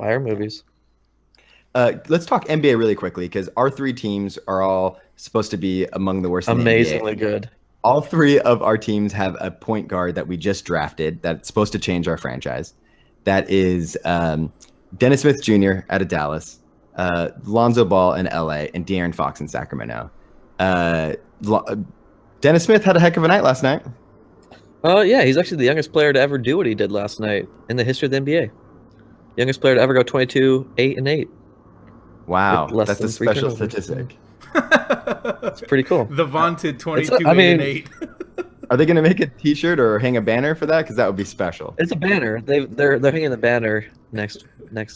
Buy our movies. Let's talk NBA really quickly because our three teams are all supposed to be among the worst in the Amazingly NBA. good. All three of our teams have a point guard that we just drafted that's supposed to change our franchise. That is Dennis Smith Jr. out of Dallas, Lonzo Ball in LA, and De'Aaron Fox in Sacramento. Dennis Smith had a heck of a night last night. Yeah, he's actually the youngest player to ever do what he did last night in the history of the NBA. Youngest player to ever go 22, 8, and 8. Wow, Less that's than a 3 special turnovers. statistic. It's pretty cool. The vaunted 22, I 8, mean- and 8. Are they going to make a T-shirt or hang a banner for that? Because that would be special. It's a banner. They're hanging the banner next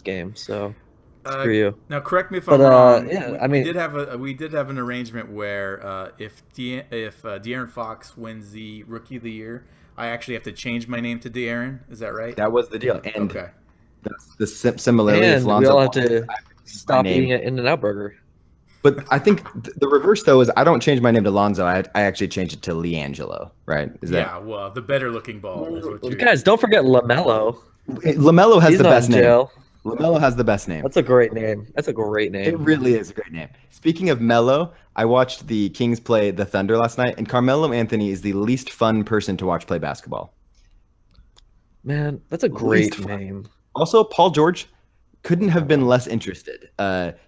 game. So screw you. Now, correct me if But, I'm wrong. yeah, we, I mean- we did have an arrangement where if De'Aaron Fox wins the Rookie of the Year, I actually have to change my name to De'Aaron. Is that right? That was the deal. And Okay. the similarity And of we Lonzo all have Ball, to stop name. eating an In-N-Out burger. But I think the reverse though is I don't change my name to Lonzo. I actually change it to Leangelo. Right? Is that Yeah, well, the better looking ball is what you Guys, don't forget LaMelo. LaMelo has He's the not best in name. jail. LaMelo has the best name. That's a great name. That's a great It name. really is a great name. Speaking of Melo, I watched the Kings play the Thunder last night, and Carmelo Anthony is the least fun person to watch play basketball. Man, that's a great Least fun. name. Also, Paul George couldn't have been less interested.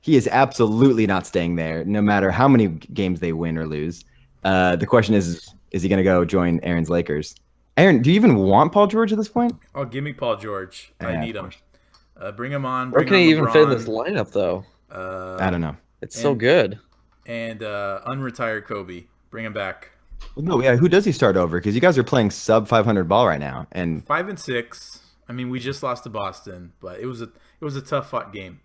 He is absolutely not staying there, no matter how many games they win or lose. The question is he going to go join Aaron's Lakers? Aaron, do you even want Paul George at this point? Oh, give me Paul George. I Yeah, need of him. Bring him on. Where Bring can on he even fit in LeBron. this lineup, though? I don't know. It's so and- good. And unretired Kobe. Bring him back. Well, no, yeah. Who does he start over? Because you guys are playing sub 500 ball right now, and 5 and 6. I mean, we just lost to Boston, but it was a tough fought game.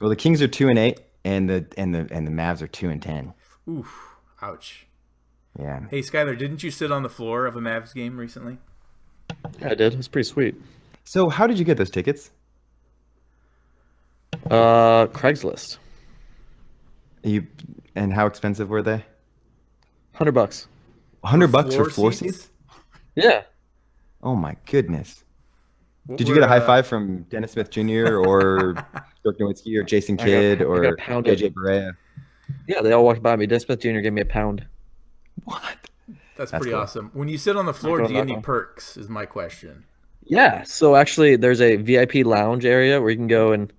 well, the Kings are 2-8, and the Mavs are 2-10. Oof, ouch. Yeah. Hey, Skylar, didn't you sit on the floor of a Mavs game recently? Yeah, I did. It was pretty sweet. So how did you get those tickets? Craigslist. And how expensive were they? $100. $100 for floor seats? Yeah. Oh my goodness! What Did you get a were, high five from Dennis Smith Jr. or Dirk Nowitzki or Jason Kidd I or got pounded. JJ Barea? Yeah, they all walked by me. Dennis Smith Jr. gave me a pound. What? That's That's pretty cool. awesome. When you sit on the floor, do you get any Not perks? Is my question. Yeah. So actually, there's a VIP lounge area where you can go and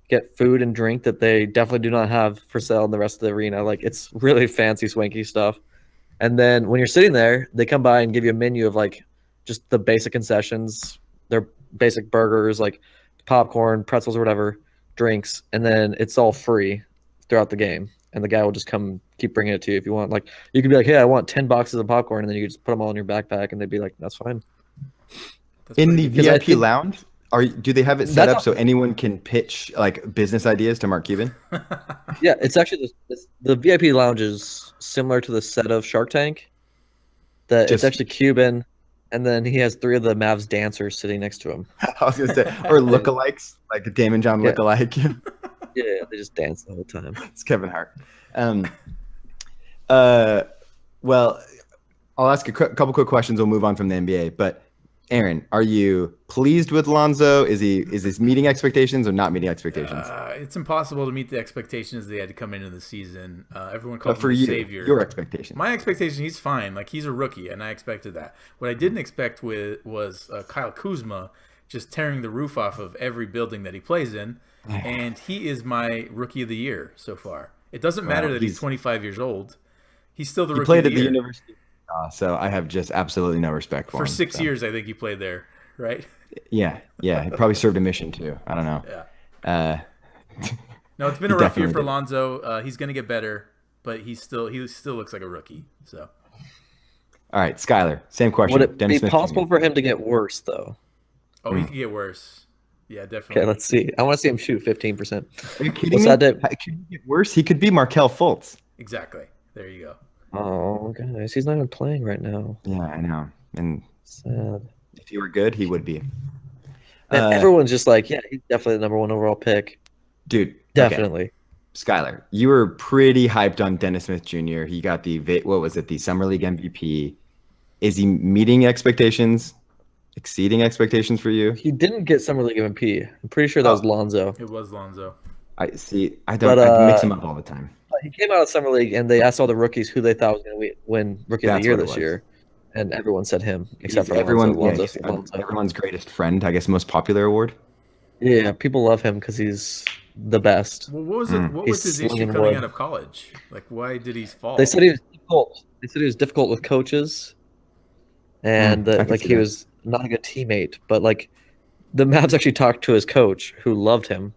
get food and drink that they definitely do not have for sale in the rest of the arena. Like, it's really fancy, swanky stuff. And then when you're sitting there, they come by and give you a menu of like just the basic concessions, their basic burgers, like popcorn, pretzels, or whatever, drinks, and then it's all free throughout the game. And the guy will just come keep bringing it to you if you want. Like, you could be like, "Hey, I want 10 boxes of popcorn," and then you could just put them all in your backpack, and they'd be like, "That's fine." That's In pretty the good. I VIP think- lounge, do they have it set That's up how- so anyone can pitch like business ideas to Mark Cuban? Yeah, it's actually the VIP lounge is similar to the set of Shark Tank. That Just- it's actually Cuban, and then he has 3 of the Mavs dancers sitting next to him. I was gonna say, or lookalikes, like a Damon John Yeah. lookalike. Yeah, they just dance the whole time. It's Kevin Hart. Well, I'll ask a couple quick questions. We'll move on from the NBA. But Aaron, are you pleased with Lonzo? Is this meeting expectations or not meeting expectations? It's impossible to meet the expectations they had to come into the season. Everyone called But for him the you, savior. your expectations. My expectation, he's fine. Like, he's a rookie, and I expected that. What I didn't expect was Kyle Kuzma just tearing the roof off of every building that he plays in, and he is my rookie of the year so far. It doesn't matter that he's 25 years old. He's still the He rookie played of at the the year. University, so I have just absolutely no respect for For him. 6 so. years, I think he played there, right? Yeah. He probably served a mission too. I don't know. Yeah. No, it's been He a rough year definitely for did. Lonzo. He's going to get better, but he still looks like a rookie. So All right, Skylar, same question. Would it Dennis be Smith possible Jr. for him to get worse, though? he could get worse. Yeah, definitely. Okay, let's see. I want to see him shoot 15%. Are you kidding What's me? that do? Could he get worse? He could be Markelle Fultz. Exactly. There you go. Oh, guys, he's not even playing right now. Yeah, I know. And Sad. if he were good, he would be. And everyone's just like, yeah, he's definitely the number 1 overall pick. Dude, Definitely. Okay. Skylar, you were pretty hyped on Dennis Smith Jr. He got the Summer League MVP. Is he meeting expectations? exceeding expectations for you? He didn't get Summer League MVP. I'm pretty sure that was Lonzo. It was Lonzo. I see. I But mix them up all the time. he came out of Summer League, and they asked all the rookies who they thought was going to win Rookie of the That's Year what it this was. year, and everyone said him except He's for everyone. Lonzo. Yeah, he's everyone's greatest friend. I guess most popular award. Yeah, people love him because he's the best. Well, what was it? What was He's his issue slinging coming wood. out of college? Like, why did he fall? They said he was difficult. They said he was difficult with coaches, and I that can like see he that. was not a good teammate. But like the Mavs actually talked to his coach, who loved him,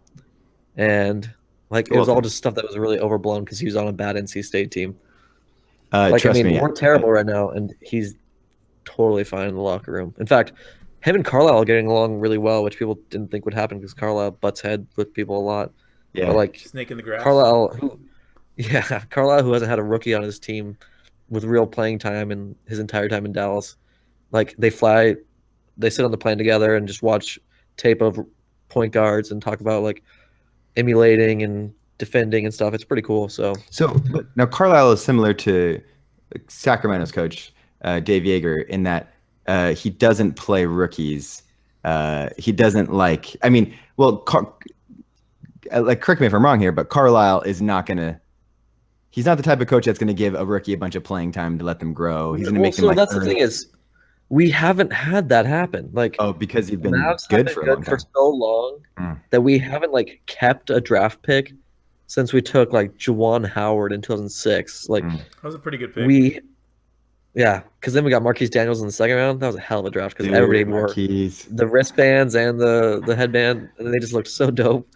and like it was all Okay. just stuff that was really overblown because he was on a bad NC State team. Like Trust I mean, me. we're terrible right now, and he's totally fine in the locker room. In fact, him and Carlisle are getting along really well, which people didn't think would happen because Carlisle butts head with people a lot. Yeah. But like Snake in the grass. Carlisle, who hasn't had a rookie on his team with real playing time in his entire time in Dallas, like they sit on the plane together and just watch tape of point guards and talk about like emulating and defending and stuff. It's pretty cool. So But now Carlisle is similar to Sacramento's coach, Dave Yeager, in that he doesn't play rookies. He doesn't like. I mean, well, correct me if I'm wrong here, but Carlisle is not gonna. He's not the type of coach that's going to give a rookie a bunch of playing time to let them grow. He's going to make them like. That's the thing is, we haven't had that happen. Like, because you've the been Mavs have good been for a good long for time. so long that we haven't like kept a draft pick since we took like Juwan Howard in 2006. Like That was a pretty good pick. because then we got Marquise Daniels in the second round. That was a hell of a draft because Dude, everybody wore Marquise. the wristbands and the headband, and they just looked so dope.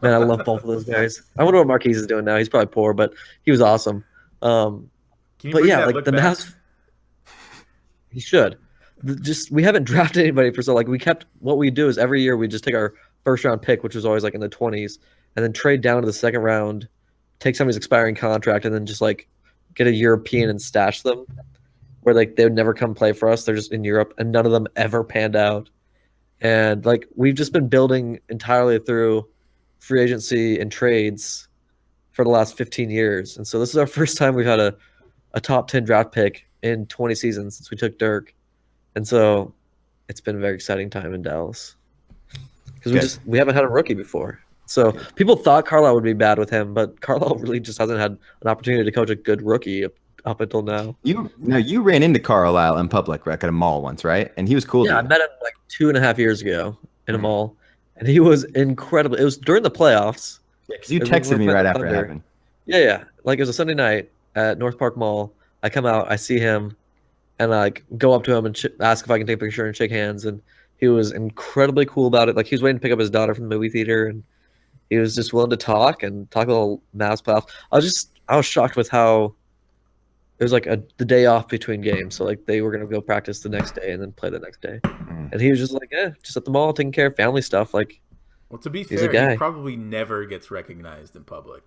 Man, I love both of those guys. I wonder what Marquise is doing now. He's probably poor, but he was awesome. Can you But bring yeah, that like look the back? Mavs, he should. Just we haven't drafted anybody for so like we kept what we do is every year we just take our first round pick, which was always like in the 20s, and then trade down to the second round, take somebody's expiring contract, and then just like get a European and stash them, where like they would never come play for us. They're just in Europe, and none of them ever panned out. And like we've just been building entirely through free agency and trades for the last 15 years. And so this is our first time we've had a top 10 draft pick in 20 seasons since we took Dirk. And so it's been a very exciting time in Dallas because we haven't had a rookie before. So people thought Carlisle would be bad with him, but Carlisle really just hasn't had an opportunity to coach a good rookie up until now. You ran into Carlisle in public, like at a mall once, right? And he was cool. Yeah, I met him like 2.5 years ago in a mall, and he was incredible. It was during the playoffs. Yeah, because you texted me right after it happened. Yeah. Like it was a Sunday night at North Park Mall. I come out, I see him, and I like go up to him and ask if I can take a picture and shake hands. And he was incredibly cool about it. Like he was waiting to pick up his daughter from the movie theater, and he was just willing to talk a little Mavs playoffs. I was shocked with how it was like the day off between games. So like they were gonna go practice the next day and then play the next day. And he was just like, just at the mall taking care of family stuff. Like, well, to be he's a fair, guy. he probably never gets recognized in public.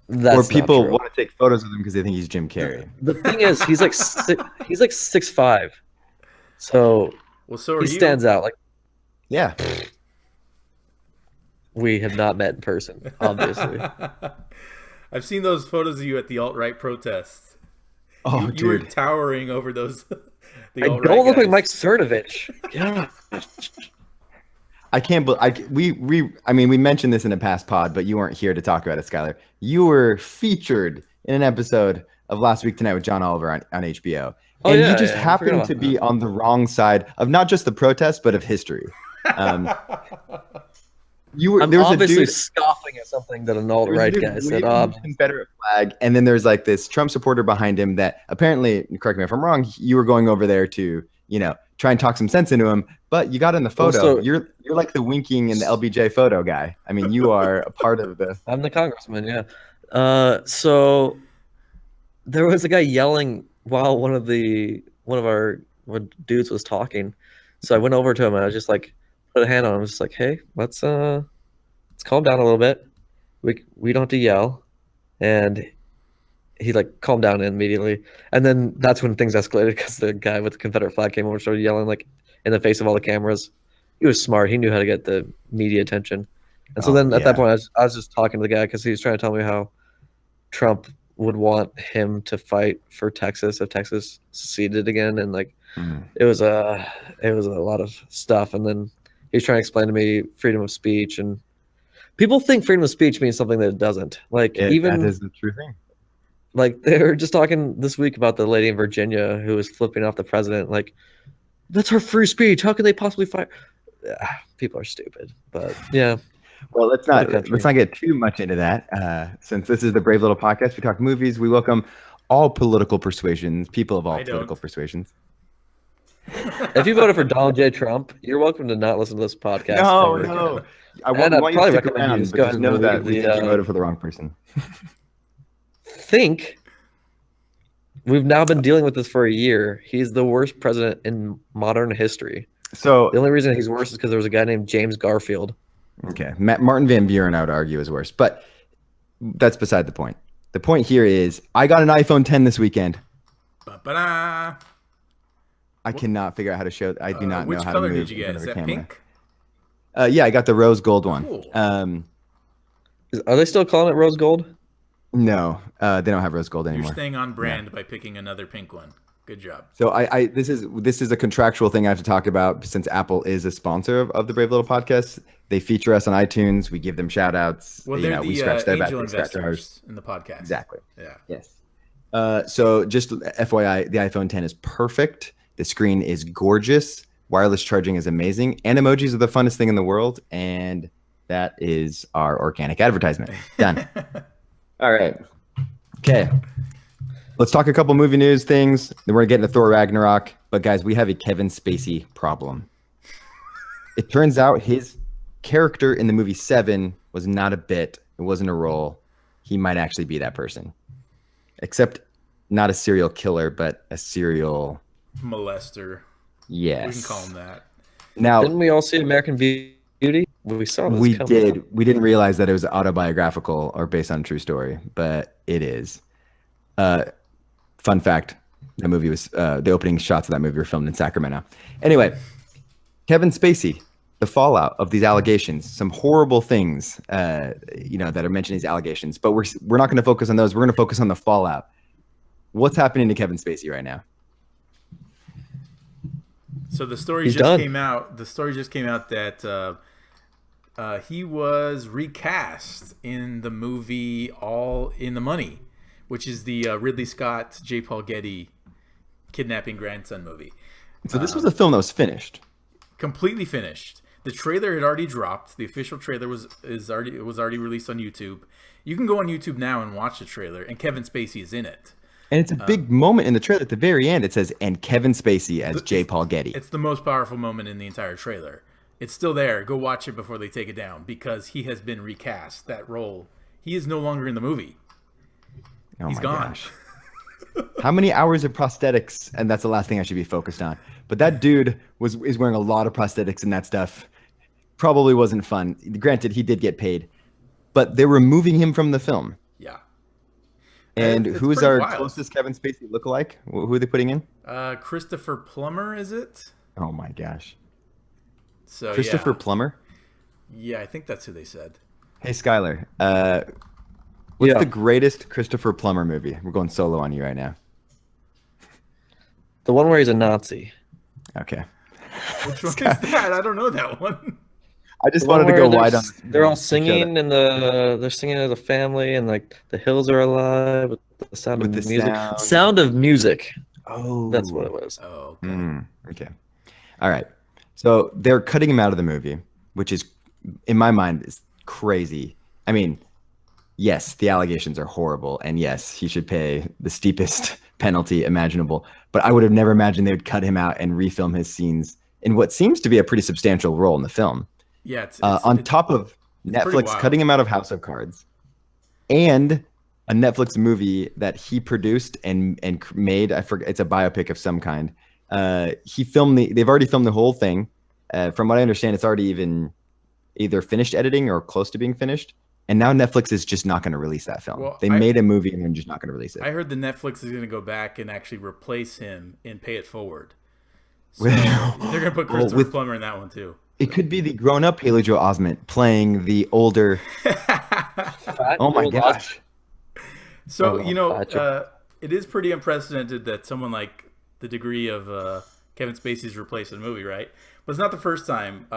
That's or people not true. want to take photos with him because they think he's Jim Carrey. The thing is, he's like 6'5", so Well, so are he you. stands out. Like Yeah. we have not met in person, obviously. I've seen those photos of you at the alt-right protests. Oh, You were dude. towering over those. The I alt-right don't look like guys. Mike Cernovich. Yeah. I can't believe we mentioned this in a past pod, but you weren't here to talk about it, Skylar. You were featured in an episode of Last Week Tonight with John Oliver on HBO. Oh, And yeah, you just yeah, I happened forgot to about be on the wrong side of not just the protest, but of history. You were I'm there was a obviously dude scoffing at something that an there was a alt-right dude guy said. waving the Confederate flag, and then there's like this Trump supporter behind him that apparently, correct me if I'm wrong, you were going over there to, try and talk some sense into him, but you got in the photo. Also- you're like the winking and the LBJ photo guy. I mean, you are a part of the. I'm the congressman, yeah. So there was a guy yelling while one of our dudes was talking. So I went over to him and I was just like put a hand on him, just like, hey, let's calm down a little bit. We don't have to yell. And he like calmed down immediately. And then that's when things escalated because the guy with the Confederate flag came over and started yelling like in the face of all the cameras. He was smart. He knew how to get the media attention. And so then at that point, I was just talking to the guy because he was trying to tell me how Trump would want him to fight for Texas if Texas seceded again. And like It was it was a lot of stuff, and then he was trying to explain to me freedom of speech, and people think freedom of speech means something that it doesn't. Like That even is the true thing. like they were just talking this week about the lady in Virginia who was flipping off the president. Like that's her free speech. How could they possibly fire? People are stupid, but yeah. Well, let's What a not country. get too much into that. Since this is the Brave Little Podcast, we talk movies. We welcome all political persuasions, people of all I don't. political persuasions. If you voted for Donald J. Trump, you're welcome to not listen to this podcast. No, ever no. again. I And want, I'd want you to probably stick recommend you around, just but go just ahead know and that leave we the, think you voted for the wrong person. Think we've now been dealing with this for a year. He's the worst president in modern history. So, The only reason he's worse is because there was a guy named James Garfield. okay, Martin Van Buren, I would argue, is worse, but that's beside the point. The point here is I got an iPhone 10 this weekend. Ba-ba-da. I cannot figure out how to show. I do not know Which how to color move did you get? in Is front of that a camera. pink? Yeah, I got the rose gold one. Cool. Are they still calling it rose gold? No, they don't have rose gold You're anymore. staying on brand by picking another pink one. Good job. So this is a contractual thing I have to talk about since Apple is a sponsor of the Brave Little Podcast. They feature us on iTunes. We give them shout outs. Well, You they're know, we the scratch their back, angel they scratch ours. investors in the podcast. Exactly. Yeah. Yes. So just FYI, the iPhone 10 is perfect. The screen is gorgeous. Wireless charging is amazing. And emojis are the funnest thing in the world. And that is our organic advertisement. Done. All right. Okay. Let's talk a couple movie news things. Then we're going to get into Thor Ragnarok. But guys, we have a Kevin Spacey problem. It turns out his character in the movie Seven was not a bit. It wasn't a role. He might actually be that person. Except not a serial killer, but a serial Molester. yes. We can call him that. Now Didn't we all see American Beauty? We saw this we coming. did. We didn't realize that it was autobiographical or based on a true story, but it is. Fun fact: the movie was the opening shots of that movie were filmed in Sacramento. Anyway, Kevin Spacey, the fallout of these allegations, some horrible things, that are mentioned in these allegations. But we're not going to focus on those. We're going to focus on the fallout. What's happening to Kevin Spacey right now? So the story He's just done. came out. The story just came out that he was recast in the movie All in the Money, which is the Ridley Scott, J. Paul Getty kidnapping grandson movie. So this was a film that was finished. Completely finished. The trailer had already dropped. The official trailer was already released on YouTube. You can go on YouTube now and watch the trailer, and Kevin Spacey is in it. And it's a big moment in the trailer. At the very end, it says, and Kevin Spacey as J. Paul Getty. It's the most powerful moment in the entire trailer. It's still there. Go watch it before they take it down because he has been recast. That role, he is no longer in the movie. Oh He's my gone. gosh. How many hours of prosthetics? And that's the last thing I should be focused on. But that dude is wearing a lot of prosthetics and that stuff. Probably wasn't fun. Granted, he did get paid. But they're removing him from the film. Yeah. And It's who's pretty our wild. closest Kevin Spacey lookalike? Who are they putting in? Christopher Plummer, is it? Oh my gosh. So Christopher yeah. Plummer? Yeah, I think that's who they said. Hey, Skylar. What's Yeah. the greatest Christopher Plummer movie? We're going solo on you right now. The one where he's a Nazi. Okay. Which one is that? I don't know that one. I just The one wanted to go where wide on. they're all singing and they're singing as a family and like the hills are alive with the sound With of the music. sound. Sound of music. Oh, That's what it was. Oh, okay. Okay. All right. So they're cutting him out of the movie, which is, in my mind, is crazy. I mean, yes, the allegations are horrible, and yes, he should pay the steepest penalty imaginable. But I would have never imagined they would cut him out and refilm his scenes in what seems to be a pretty substantial role in the film. Yeah, it's On top of pretty Netflix wild. cutting him out of House of Cards, and a Netflix movie that he produced and made. I forget. It's a biopic of some kind. He filmed they've already filmed the whole thing. From what I understand, it's already either finished editing or close to being finished. And now Netflix is just not going to release that film. Well, they made a movie and they're just not going to release it. I heard the Netflix is going to go back and actually replace him and pay it forward. So they're going to put Christopher with- Plummer in that one too. It could be the grown-up Haley Joel Osment playing the older. Oh my gosh! So Oh, gotcha. it is pretty unprecedented that someone like the degree of Kevin Spacey's replaced in the movie, right? But it's not the first time.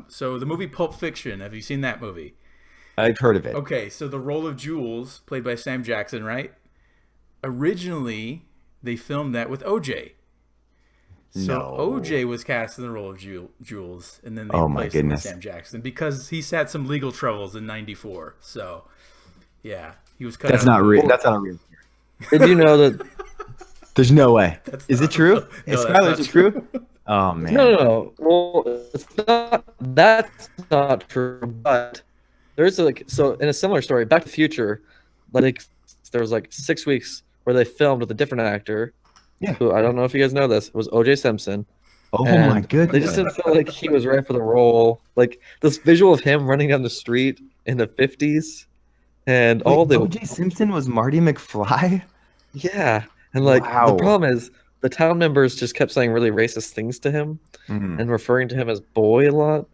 So the movie Pulp Fiction, have you seen that movie? I've heard of it. Okay, so the role of Jules, played by Sam Jackson, right? Originally, they filmed that with OJ. So No. OJ was cast in the role of Jules, and then they Oh, my replaced him with goodness. Sam Jackson because he's had some legal troubles in '94. So, yeah, he was cut. That's out of not the real. movie. That's not a real. Did you know that? There's no way. Is it not true? real. No, Is that's Skylar, not is it true? Oh man. No. Well, it's not. That's not true. But there's like so in a similar story, Back to the Future, like there was like 6 weeks where they filmed with a different actor. Yeah. Who I don't know if you guys know this. It was O.J. Simpson. Oh And my goodness. They just didn't feel like he was right for the role. Like this visual of him running down the street in the 50s and all Wait, the O.J. Simpson was Marty McFly? yeah. And like Wow. the problem is the town members just kept saying really racist things to him Mhm. and referring to him as boy a lot.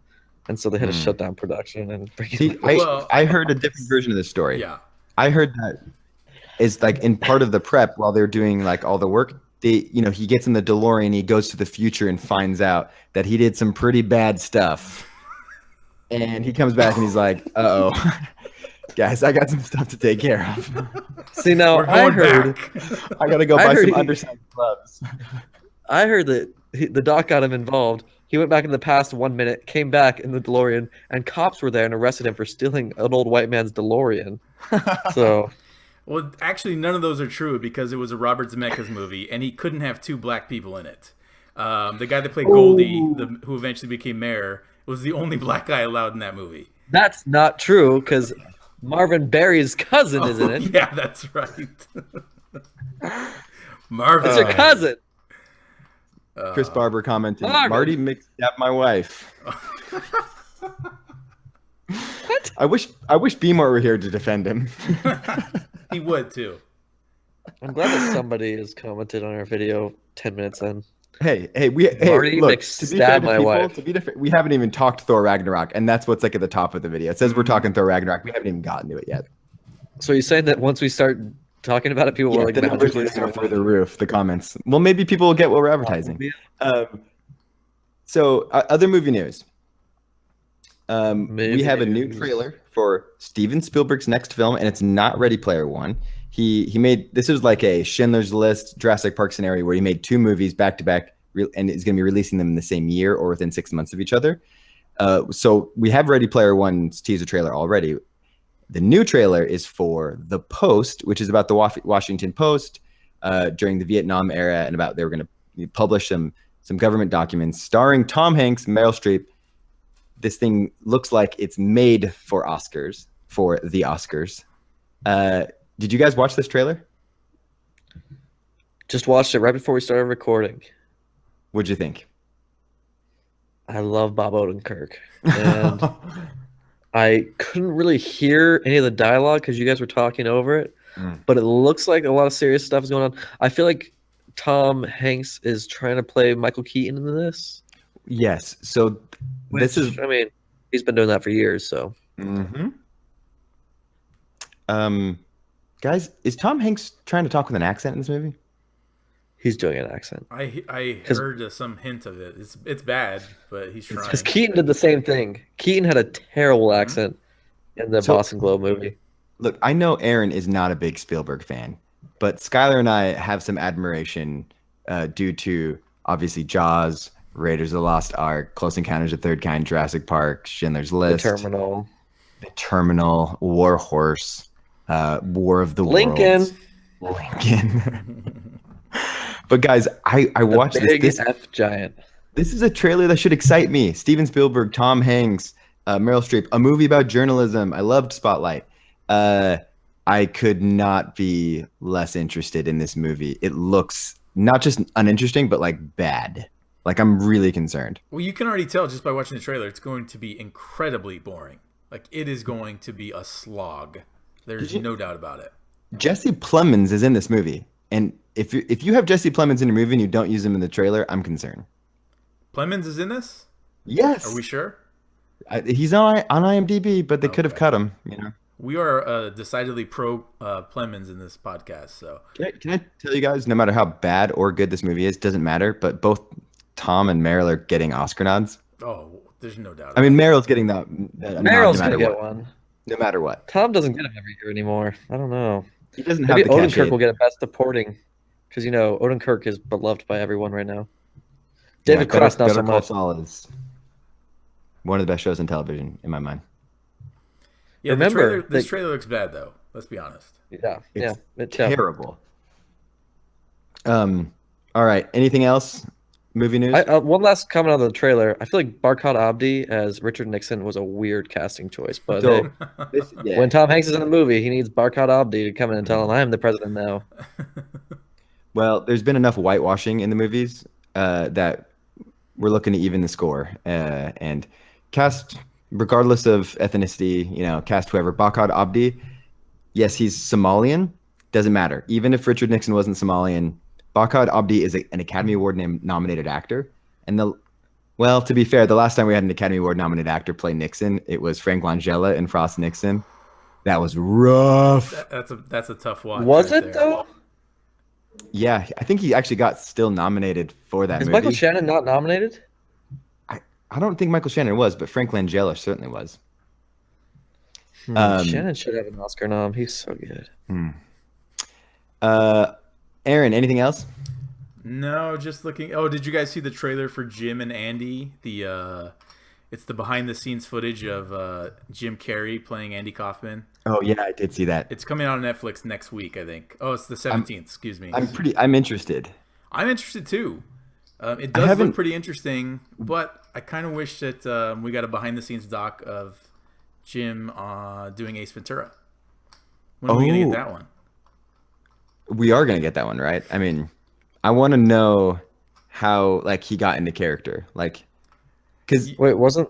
And so they had to Hmm. shut down production and bring it See, back. Well, I heard a different version of this story. Yeah. I heard that is like in part of the prep while they're doing like all the work. He gets in the DeLorean, he goes to the future and finds out that he did some pretty bad stuff. And he comes back and he's like, "Uh-oh. Guys, I got some stuff to take care of. See now We're I going heard back. I got to go I buy heard some he- undersized gloves." that the doc got him involved. He went back in the past 1 minute, came back in the DeLorean, and cops were there and arrested him for stealing an old white man's DeLorean. So Well, actually, none of those are true because it was a Robert Zemeckis movie, and he couldn't have two black people in it. The guy that played Goldie, who eventually became mayor, was the only black guy allowed in that movie. that's not true because Marvin Berry's cousin is in it. Yeah, that's right. Marvin. It's your cousin. Chris Barber commented, Marvin. "Marty mixed up my wife." What? I wish B-More were here to defend him. He would too. I'm glad that somebody has commented on our video 10 minutes in. Hey, Marty look, mixed to be fair stab to my people, wife. to be different, we haven't even talked Thor Ragnarok, and that's what's like at the top of the video. It says we're talking Thor Ragnarok. We haven't even gotten to it yet. So you're saying that once we start talking about it, people will Yeah, like the numbers are magically going to go through the roof. The comments. Well, maybe people will get what we're advertising. So other movie news. We have a new trailer for Steven Spielberg's next film, and it's not Ready Player One. He made this is like a Schindler's List, Jurassic Park scenario where he made two movies back to back, and is going to be releasing them in the same year or within 6 months of each other. So we have Ready Player One's teaser trailer already. The new trailer is for The Post, which is about the Washington Post during the Vietnam era, and about they were going to publish some government documents starring Tom Hanks, Meryl Streep. This thing looks like it's made for Oscars, for the Oscars. Did you guys watch this trailer? Just watched it right before we started recording. What'd you think? I love Bob Odenkirk. And I couldn't really hear any of the dialogue because you guys were talking over it. But it looks like a lot of serious stuff is going on. I feel like Tom Hanks is trying to play Michael Keaton in this. Yes. So this is. I mean, he's been doing that for years. So, guys, is Tom Hanks trying to talk with an accent in this movie? he's doing an accent. I heard some hint of it. It's bad, but he's trying. Because Keaton did the same thing. Keaton had a terrible accent in the Boston Globe movie. Look, I know Aaron is not a big Spielberg fan, but Skylar and I have some admiration due to obviously Jaws, Raiders of the Lost Ark, Close Encounters of the Third Kind, Jurassic Park, Schindler's List, The Terminal, War Horse, War of the Lincoln. Worlds, Lincoln. But guys, I watched Big this. F giant. This is a trailer that should excite me. Steven Spielberg, Tom Hanks, Meryl Streep, a movie about journalism. I loved Spotlight. I could not be less interested in this movie. It looks not just uninteresting, but like bad. Like I'm really concerned. Well, you can already tell just by watching the trailer, it's going to be incredibly boring. Like it is going to be a slog. There's no doubt about it. Jesse Plemons is in this movie, and if you have Jesse Plemons in your movie and you don't use him in the trailer, I'm concerned. Plemons is in this? Yes. Are we sure? He's on IMDb, but they could have cut him. You know. We are decidedly pro Plemons in this podcast. So Can I tell you guys, no matter how bad or good this movie is, doesn't matter. But both Tom and Meryl are getting Oscar nods? Oh, there's no doubt. I mean, Meryl's getting the nod no Meryl's matter gonna get what. one. No matter what. Tom doesn't get him every year anymore. I don't know. He doesn't have Maybe the Odenkirk cachet. will get a best supporting because Odenkirk is beloved by everyone right now. Yeah, David Cross not Better so Call much. Saul is one of the best shows on television in my mind. Yeah, Remember, this trailer looks bad though. Let's be honest. Yeah, It's yeah, terrible. All right. Anything else? Movie news? one last comment on the trailer. I feel like Barkhad Abdi as Richard Nixon was a weird casting choice, but So, hey, when Tom Hanks is in the movie, he needs Barkhad Abdi to come in and tell him, "I am the president now." Well, there's been enough whitewashing in the movies that we're looking to even the score and cast, regardless of ethnicity, cast whoever. Barkhad Abdi, yes, he's Somalian. Doesn't matter. Even if Richard Nixon wasn't Somalian, Barkhad Abdi is an Academy Award nominated actor. And to be fair, the last time we had an Academy Award nominated actor play Nixon, it was Frank Langella in Frost Nixon. That was rough. That's a tough watch. Was right it there. though? Yeah, I think he actually got still nominated for that Is movie. Michael Shannon not nominated? I don't think Michael Shannon was, but Frank Langella certainly was. Shannon should have an Oscar nom. He's so good. Aaron, anything else? No, just looking. Oh, did you guys see the trailer for Jim and Andy? It's the behind the scenes footage of Jim Carrey playing Andy Kaufman. Oh yeah, I did see that. It's coming out on Netflix next week, I think. Oh, it's the 17th. Excuse me. I'm interested. I'm interested too. It does look pretty interesting, but I kind of wish that we got a behind the scenes doc of Jim doing Ace Ventura. When are we gonna get that one? We are gonna get that one, right? I mean, I want to know how he got into character, because Wait, wasn't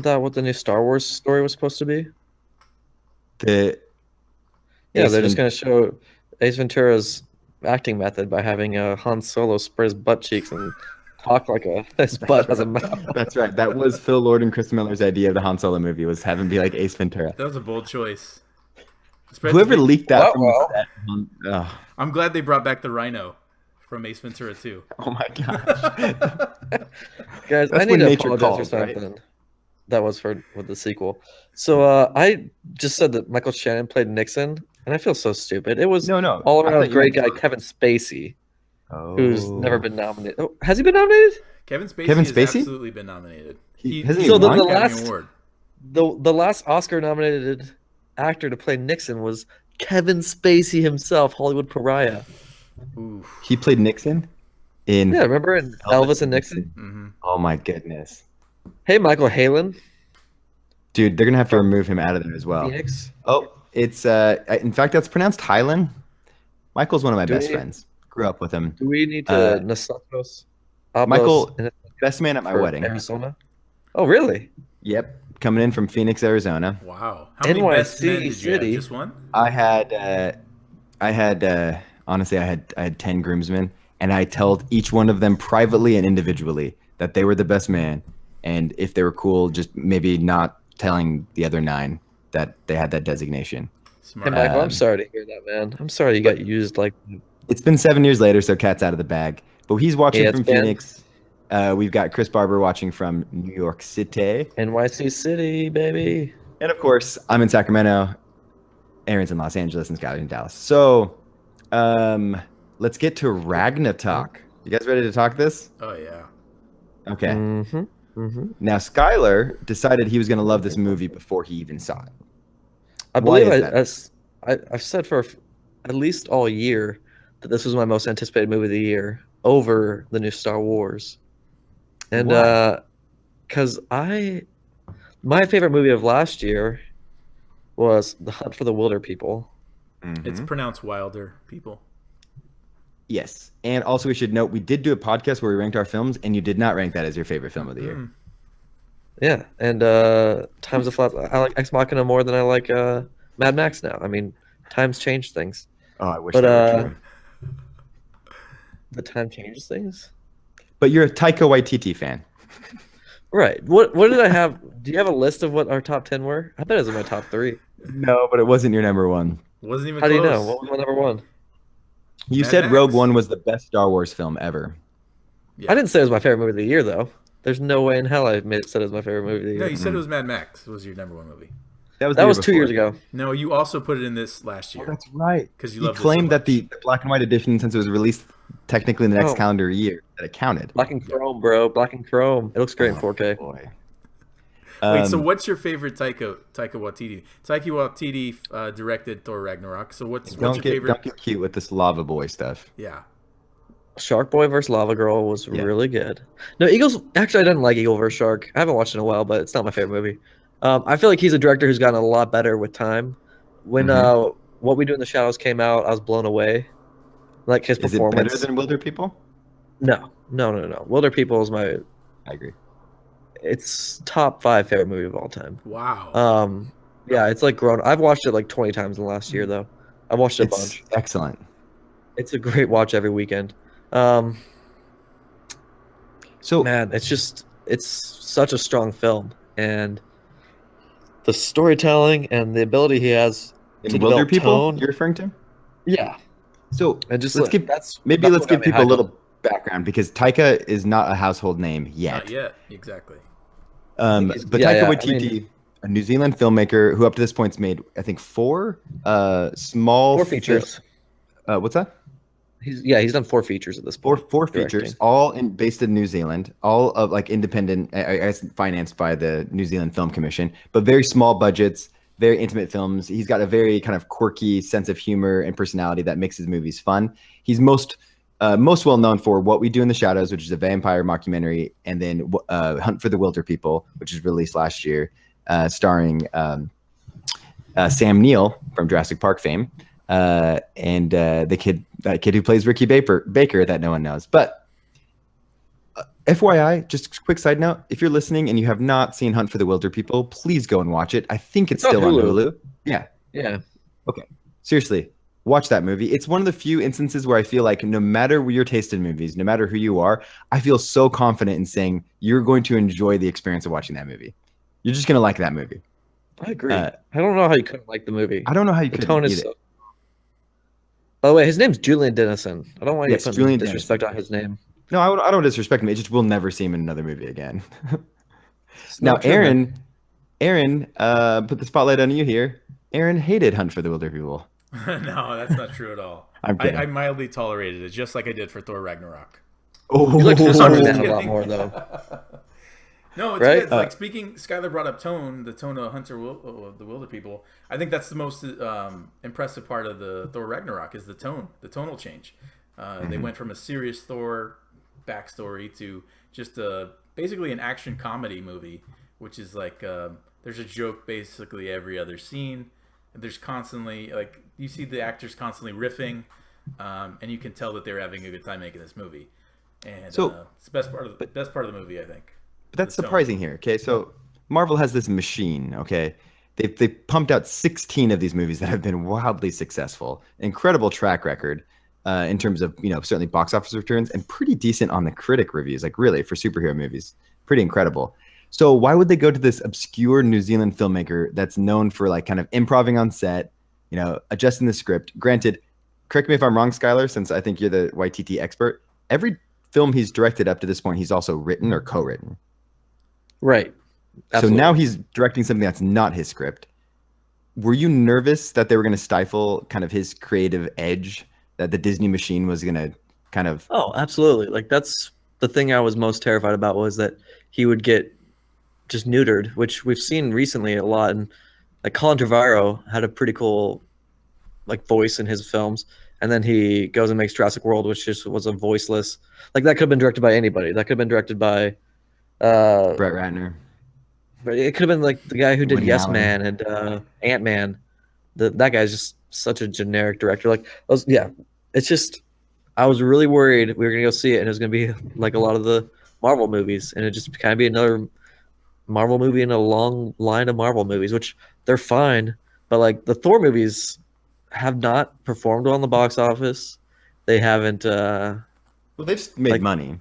that what the new Star Wars story was supposed to be? they're just gonna show Ace Ventura's acting method by having Han Solo spread his butt cheeks and talk like his butt has a mouth. That's right. That was Phil Lord and Chris Miller's idea of the Han Solo movie, was have him be like Ace Ventura. That was a bold choice. Whoever leaked that from well. the set. I'm glad they brought back the Rhino from Ace Ventura 2. Oh my gosh. Guys, I need to apologize for something. That was with the sequel. So I just said that Michael Shannon played Nixon, and I feel so stupid. It was No. all I around thought you great meant guy Kevin Spacey, Oh. who's never been nominated. Oh, has he been nominated? Kevin Spacey Kevin has Spacey? absolutely been nominated. Hasn't So he then won? the Academy last Award. the last Oscar nominated actor to play Nixon was Kevin Spacey himself, Hollywood pariah. Ooh. He played Nixon in Yeah, remember in Elvis and Nixon? Mm-hmm. Oh my goodness. Hey, Michael Halen, Dude, they're gonna have to remove him out of there as well. Phoenix. Oh, it's in fact that's pronounced Hylan. Michael's one of my Do best we- friends. Grew up with him. Do we need to nosotros? Michael, in best man at my wedding. Arizona. Oh, really? Yep, coming in from Phoenix, Arizona. Wow. How many best men did you have? City. Just one? I had honestly, I had 10 groomsmen, and I told each one of them privately and individually that they were the best man, and if they were cool, just maybe not telling the other 9 that they had that designation. Smart. Hey, Michael, I'm sorry to hear that, man. I'm sorry you got used like. It's been 7 years later, so cat's out of the bag. But he's watching Yeah, from it's been- Phoenix. We've got Chris Barber watching from New York City. NYC City, baby. And of course, I'm in Sacramento. Aaron's in Los Angeles and Skyler's in Dallas. So let's get to Ragna talk. You guys ready to talk this? Oh, yeah. Okay. Mm-hmm. Mm-hmm. Now, Skyler decided he was going to love this movie before he even saw it. I Why believe is I've said for at least all year that this was my most anticipated movie of the year over the new Star Wars. And Why? because my favorite movie of last year was The Hunt for the Wilder People. It's pronounced Wilder, people. Yes. And also, we should note we did do a podcast where we ranked our films, and you did not rank that as your favorite film of the year. Yeah, and Times of Flat. I like Ex Machina more than I like Mad Max now. I mean, times change things. Oh, I wish But that were true. the time changes things. But you're a Taika Waititi fan. Right. What did I have? Do you have a list of what our top 10 were? I bet it was in my top 3. No, but it wasn't your number one. Wasn't even How do close. you know? What was my number 1? You Mad said Max. Rogue One was the best Star Wars film ever. Yeah. I didn't say it was my favorite movie of the year, though. There's no way in hell I said it was my favorite movie of the No, year. you said it was Mad Max. Was your number one movie? That was That the year was 2 years before. ago. No, you also put it in this last Oh, year that's right. because you He loved claimed it so that the black and white edition, since it was released technically in the next Oh. calendar year, that it counted. Black and Chrome, bro. Black and Chrome. It looks great in 4K. Boy. Wait, so what's your favorite Taika Waititi? Taika Waititi directed Thor Ragnarok. So what's your favorite? Don't get cute with this lava boy stuff. Yeah. Shark Boy versus Lava Girl was Yeah. really good. No, Eagles. Actually, I didn't like Eagle vs. Shark. I haven't watched it in a while, but it's not my favorite movie. I feel like he's a director who's gotten a lot better with time. When What We Do in the Shadows came out, I was blown away. Like his Is it performance. better than Wilder People? No. Wilder People is I agree. it's top 5 favorite movie of all time. Wow. Yeah, it's like grown. I've watched it like 20 times in the last year though. I've watched it a It's bunch. excellent. It's a great watch every weekend. So Man, it's such a strong film, and the storytelling and the ability he has to in Wilder develop People, tone. you're referring to? Yeah, So and just let's like, give that's maybe that's let's what give got me people a hyped little up. background because Taika is not a household name yet. Not yet. Exactly. But yeah, Taika yeah, I Waititi, mean- a New Zealand filmmaker who up to this point's made, I think, 4 small 4 features. What's that? He's done 4 features at this point. Four directing. features, all based in New Zealand, all of like independent, I guess financed by the New Zealand Film Commission, but very small budgets, very intimate films. He's got a very kind of quirky sense of humor and personality that makes his movies fun. He's most well known for What We Do in the Shadows, which is a vampire mockumentary, and then Hunt for the Wilder People, which was released last year, starring Sam Neill from Jurassic Park fame. And that kid who plays Ricky Baker that no one knows. But FYI, just a quick side note: if you're listening and you have not seen Hunt for the Wilder People, please go and watch it. I think it's It's on still on Hulu. Hulu. Yeah, Yeah, seriously, watch that movie. It's one of the few instances where I feel like no matter your taste in movies, no matter who you are, I feel so confident in saying you're going to enjoy the experience of watching that movie. You're just gonna like that movie. I agree. I don't know how you couldn't like the movie. I don't know how you The could tone is either. so. By the way, his name's Julian Dennison. I don't want Yes, you to put Julian disrespect on his name. No, I don't disrespect him. It just we'll never see him in another movie again. It's Now, not true, man. Aaron, put the spotlight on you here. Aaron hated Hunt for the Wilder People. No, that's not true at all. I'm kidding. I mildly tolerated it, just like I did for Thor Ragnarok. Oh, You like to misunderstand kidding. a lot more though. No, it's Right? good. Like speaking, Skylar brought up the tone of the Wilder People. I think that's the most impressive part of the Thor Ragnarok is the tonal change. They went from a serious Thor backstory to just basically an action comedy movie, which is like there's a joke basically every other scene. There's constantly like you see the actors constantly riffing, and you can tell that they're having a good time making this movie. And So- it's the best part of the movie, I think. But that's The tone. surprising here. Okay, so Marvel has this machine. Okay, they've pumped out 16 of these movies that have been wildly successful. Incredible track record in terms of certainly box office returns and pretty decent on the critic reviews. Like really for superhero movies, pretty incredible. So why would they go to this obscure New Zealand filmmaker that's known for like kind of improvising on set, adjusting the script? Granted, correct me if I'm wrong, Skylar, since I think you're the YTT expert. Every film he's directed up to this point, he's also written or co-written. Right. So Absolutely. now he's directing something that's not his script. Were you nervous that they were going to stifle kind of his creative edge, that the Disney machine was going to kind of... Oh, absolutely. Like that's the thing I was most terrified about was that he would get just neutered, which we've seen recently a lot. And like Colin Trevorrow had a pretty cool like voice in his films, and then he goes and makes Jurassic World, which just was a voiceless. Like that could have been directed by anybody. That could have been directed by Brett Ratner. but it could have been like the guy who did Woody Yes Allen. Man and Ant-Man. That guy's just such a generic director. Like it's just I was really worried we were gonna go see it and it was gonna be like a lot of the Marvel movies, and it just kind of be another Marvel movie in a long line of Marvel movies, which they're fine, but like the Thor movies have not performed well in the box office. They haven't. Well, they've made like- money.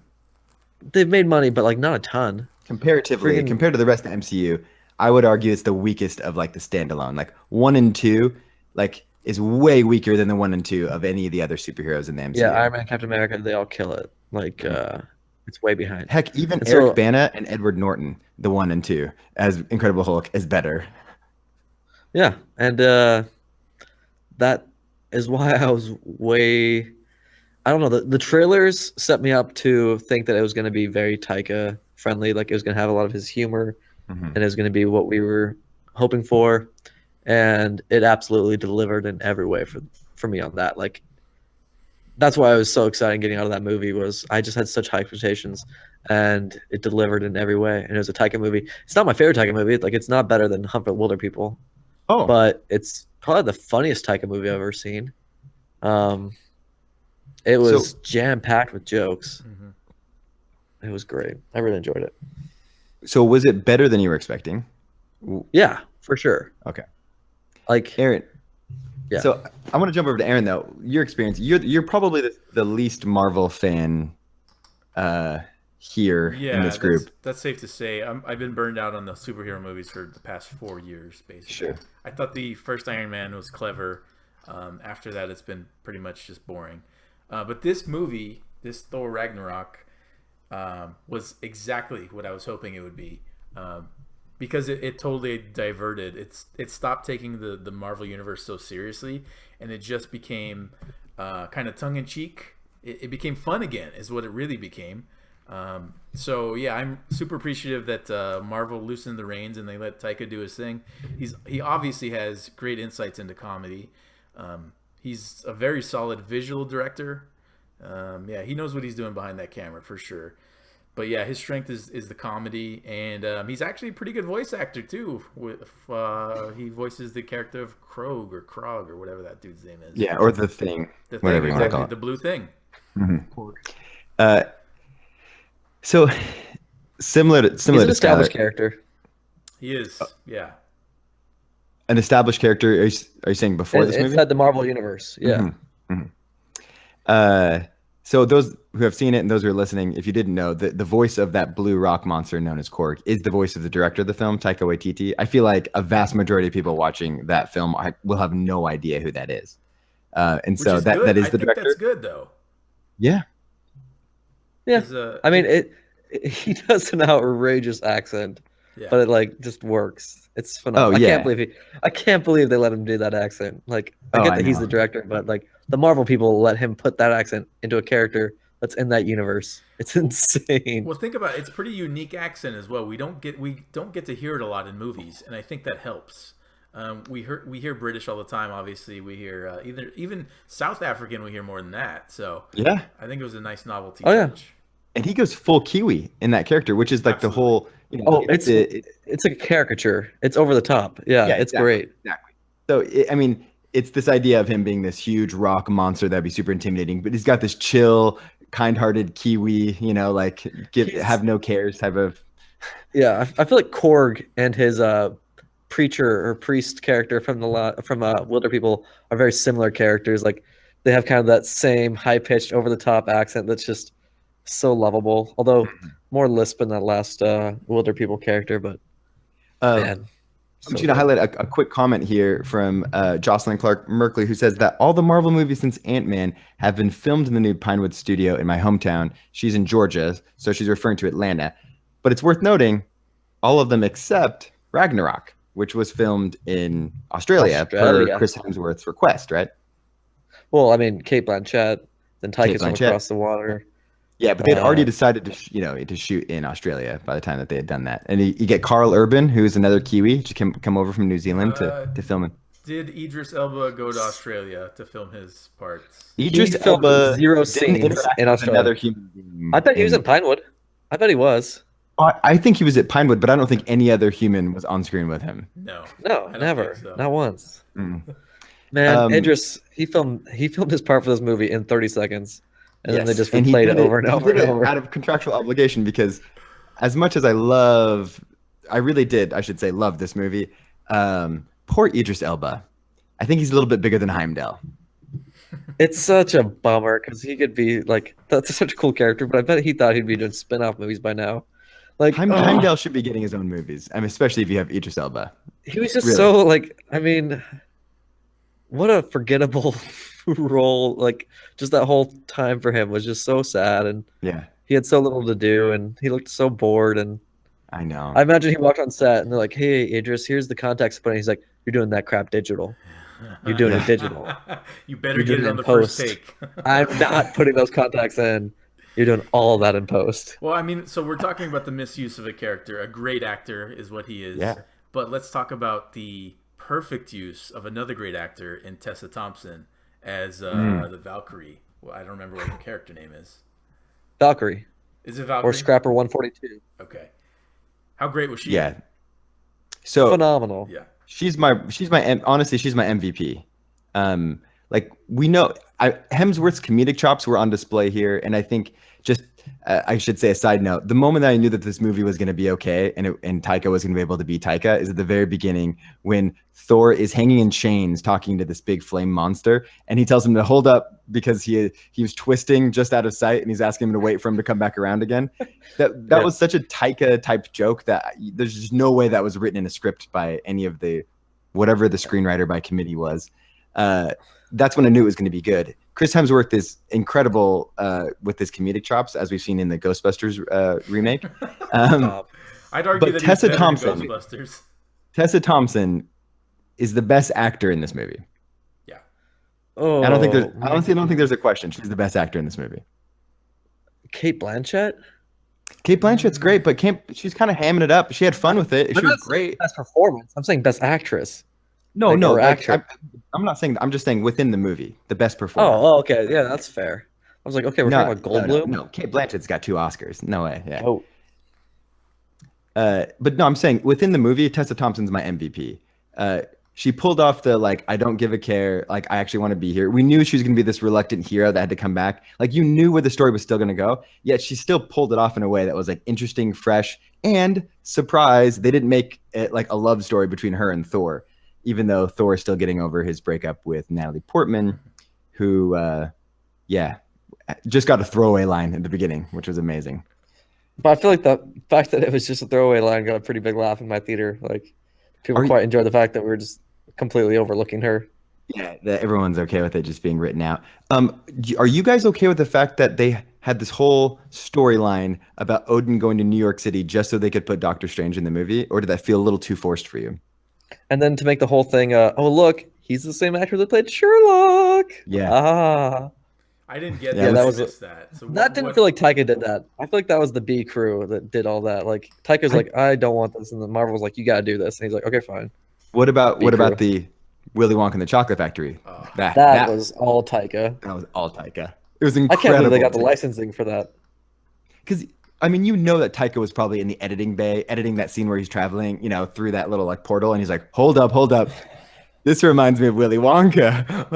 They've made money, but like not a ton. Comparatively, Friggin- compared to the rest of the MCU, I would argue it's the weakest of like the standalone. Like 1 and 2, like is way weaker than the 1 and 2 of any of the other superheroes in the MCU. Yeah, Iron Man, Captain America, they all kill it. Like It's way behind. Heck, even And Eric so, Bana and Edward Norton, the 1 and 2, as Incredible Hulk, is better. yeah, and that is why I was way. I don't know. The trailers set me up to think that it was going to be very Taika friendly, like it was going to have a lot of his humor, Mhm. and it was going to be what we were hoping for, and it absolutely delivered in every way for me on that. Like that's why I was so excited getting out of that movie. Was I just had such high expectations, and it delivered in every way. And it was a Taika movie. It's not my favorite Taika movie. Like it's not better than Hunt for Wilder People, Oh, but it's probably the funniest Taika movie I've ever seen. Um, it was So- jam packed with jokes. Mhm. It was great. I really enjoyed it. so was it better than you were expecting? Yeah, for sure. Okay. Like, Aaron. Yeah. So I want to jump over to Aaron though. Your experience. You're probably the least Marvel fan here in this group. That's safe to say. I've been burned out on the superhero movies for the past 4 years, basically. Sure. I thought the first Iron Man was clever. After that, it's been pretty much just boring. But this movie, this Thor Ragnarok, was exactly what I was hoping it would be. Because it totally diverted. It stopped taking the Marvel universe so seriously, and it just became kind of tongue in cheek. It became fun again, is what it really became. So yeah, I'm super appreciative that Marvel loosened the reins and they let Taika do his thing. He obviously has great insights into comedy. He's a very solid visual director. Yeah, he knows what he's doing behind that camera for sure. But yeah, his strength is the comedy, and he's actually a pretty good voice actor too. He voices the character of Krog or whatever that dude's name is. Yeah, or the Thing. The Whatever thing, you want to exactly, call it. the blue thing. So similar he's to an Skylar, established character. He is, yeah. an established character. Are you saying before this movie? Inside the Marvel universe. Yeah. So those who have seen it and those who are listening, if you didn't know, the voice of that blue rock monster known as Korg is the voice of the director of the film, Taika Waititi. I feel like a vast majority of people watching that film will have no idea who that is. And Which so is that good. is I the think director. that's good though. Yeah. Yeah. 'Cause, I mean, he does an outrageous accent, yeah. but it like just works. It's phenomenal. Oh, yeah. I can't believe they let him do that accent. Like, I Oh, get I that he's know. the director, but like the Marvel people let him put that accent into a character that's in that universe. It's insane. Well, think about it. It's a pretty unique accent as well. We don't get to hear it a lot in movies, and I think that helps. We hear British all the time. Obviously, we hear even South African. We hear more than that. So Yeah. I think it was a nice novelty Oh, yeah. touch. And he goes full Kiwi in that character, which is like Absolutely. the whole. You know, Oh, it's like a caricature. It's over the top. Yeah, it's exactly, great. Exactly. So I mean, it's this idea of him being this huge rock monster that'd be super intimidating, but he's got this chill, kind-hearted Kiwi. You know, like have no cares type of. Yeah, I feel like Korg and his preacher or priest character from Wilder People are very similar characters. Like they have kind of that same high-pitched, over-the-top accent that's just so lovable. Although more lisp in that last Wilder People character, but man. I'm just going to highlight a quick comment here from Jocelyn Clark Merkley, who says that all the Marvel movies since Ant-Man have been filmed in the new Pinewood studio in my hometown. She's in Georgia, so she's referring to Atlanta. But it's worth noting, all of them except Ragnarok, which was filmed in Australia. Per Chris Hemsworth's request, right? Well, I mean, Kate Blanchett, then Taika's from across the water. Yeah, but they'd already decided to shoot in Australia by the time that they had done that. And you get Carl Urban, who's another Kiwi, to come over from New Zealand to film it. Did Idris Elba go to Australia to film his parts? Idris Elba 0 scenes in Australia. Another human being I bet he was in Pinewood. I bet he was. I think he was at Pinewood, but I don't think any other human was on screen with him. No, never, so. not once. Mm. Man, Idris, he filmed his part for this movie in 30 seconds. And then they just replayed it over and over and over. Out of contractual obligation, because as much as I love this movie, poor Idris Elba. I think he's a little bit bigger than Heimdall. It's such a bummer because he could be like, that's such a cool character, but I bet he thought he'd be doing spin-off movies by now. Like Heimdall should be getting his own movies. I mean, especially if you have Idris Elba. He was just so like, I mean, what a forgettable role. Like just that whole time for him was just so sad. And yeah, He had so little to do, and he looked so bored. And I know. I imagine he walked on set, and they're like, "Hey, Idris, here's the context put in." He's like, "You're doing that crap digital. You're doing it digital. You better You're get doing it it on in the first post. take. I'm not putting those contacts in. You're doing all of that in post." Well, I mean, so we're talking about the misuse of a character. A great actor is what he is. Yeah. But let's talk about the perfect use of another great actor in Tessa Thompson as the Valkyrie. Well, I don't remember what her character name is. Valkyrie Is it Valkyrie? or Scrapper 142. Okay. How great was she? Yeah. So Phenomenal. Yeah. she's my honestly, she's my MVP. Like we know, Hemsworth's comedic chops were on display here, and I think just I should say a side note: the moment that I knew that this movie was going to be okay, and Taika was going to be able to be Taika, is at the very beginning when Thor is hanging in chains talking to this big flame monster, and he tells him to hold up because he was twisting just out of sight, and he's asking him to wait for him to come back around again. That Yeah. was such a Taika type joke that there's just no way that was written in a script by any of the whatever the screenwriter by committee was. That's when I knew it was going to be good. Chris Hemsworth is incredible with his comedic chops, as we've seen in the Ghostbusters remake. I'd argue But that Tessa he's better Thompson- than Ghostbusters. Tessa Thompson is the best actor in this movie. Yeah. Oh, I don't think there's a question. She's the best actor in this movie. Kate Blanchett. Kate Blanchett's great, but she's kind of hamming it up. She had fun with it. She was great. Best performance. I'm saying best actress. No, Like, no, or like, actor. I'm not saying. I'm just saying within the movie, the best performer. Okay. Yeah, that's fair. I was like, okay, we're talking about Goldblum. No, Kate Blanchett's got 2 Oscars. No way. Yeah. Oh, But no, I'm saying within the movie, Tessa Thompson's my MVP. She pulled off the like, I don't give a care. Like, I actually want to be here. We knew she was going to be this reluctant hero that had to come back. Like, you knew where the story was still going to go. Yet she still pulled it off in a way that was like interesting, fresh, and surprise. They didn't make it like a love story between her and Thor, even though Thor is still getting over his breakup with Natalie Portman, who, just got a throwaway line at the beginning, which was amazing. but I feel like the fact that it was just a throwaway line got a pretty big laugh in my theater. Like, people Are you- quite enjoyed the fact that we were just completely overlooking her. Yeah, that everyone's okay with it just being written out. Are you guys okay with the fact that they had this whole storyline about Odin going to New York City just so they could put Doctor Strange in the movie, or did that feel a little too forced for you? And then to make the whole thing, oh look, he's the same actor that played Sherlock. Yeah. Ah, I didn't get Yeah, that. that I was missed that. So that didn't feel like Taika did that. I feel like that was the B crew that did all that. Like Taika's like, I don't want this, and then Marvel was like, you gotta do this, and he's like, okay, fine. What about Be true. the Willy Wonka and the Chocolate Factory? Oh. That was all Taika. that was all Taika. It was I incredible. can't believe they got the licensing for that. Because I mean, you know that Taika was probably in the editing bay, editing that scene where he's traveling, through that little like portal, and he's like, hold up. This reminds me of Willy Wonka.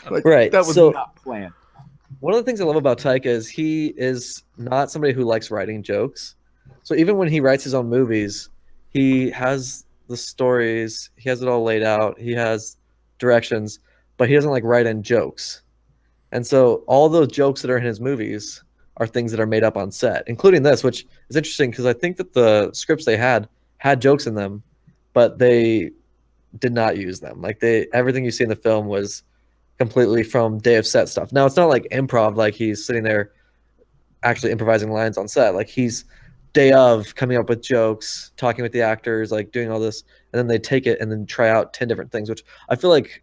like Right, that was so- not planned. One of the things I love about Taika is he is not somebody who likes writing jokes. So even when he writes his own movies, he has the stories, he has it all laid out, he has directions, but he doesn't like write in jokes. And so all those jokes that are in his movies are things that are made up on set, including this, which is interesting because I think that the scripts they had jokes in them, but they did not use them. Like everything you see in the film was completely from day of set stuff. Now it's not like improv, like he's sitting there actually improvising lines on set. Like he's day of coming up with jokes, talking with the actors, like doing all this, and then they take it and then try out 10 different things, which I feel like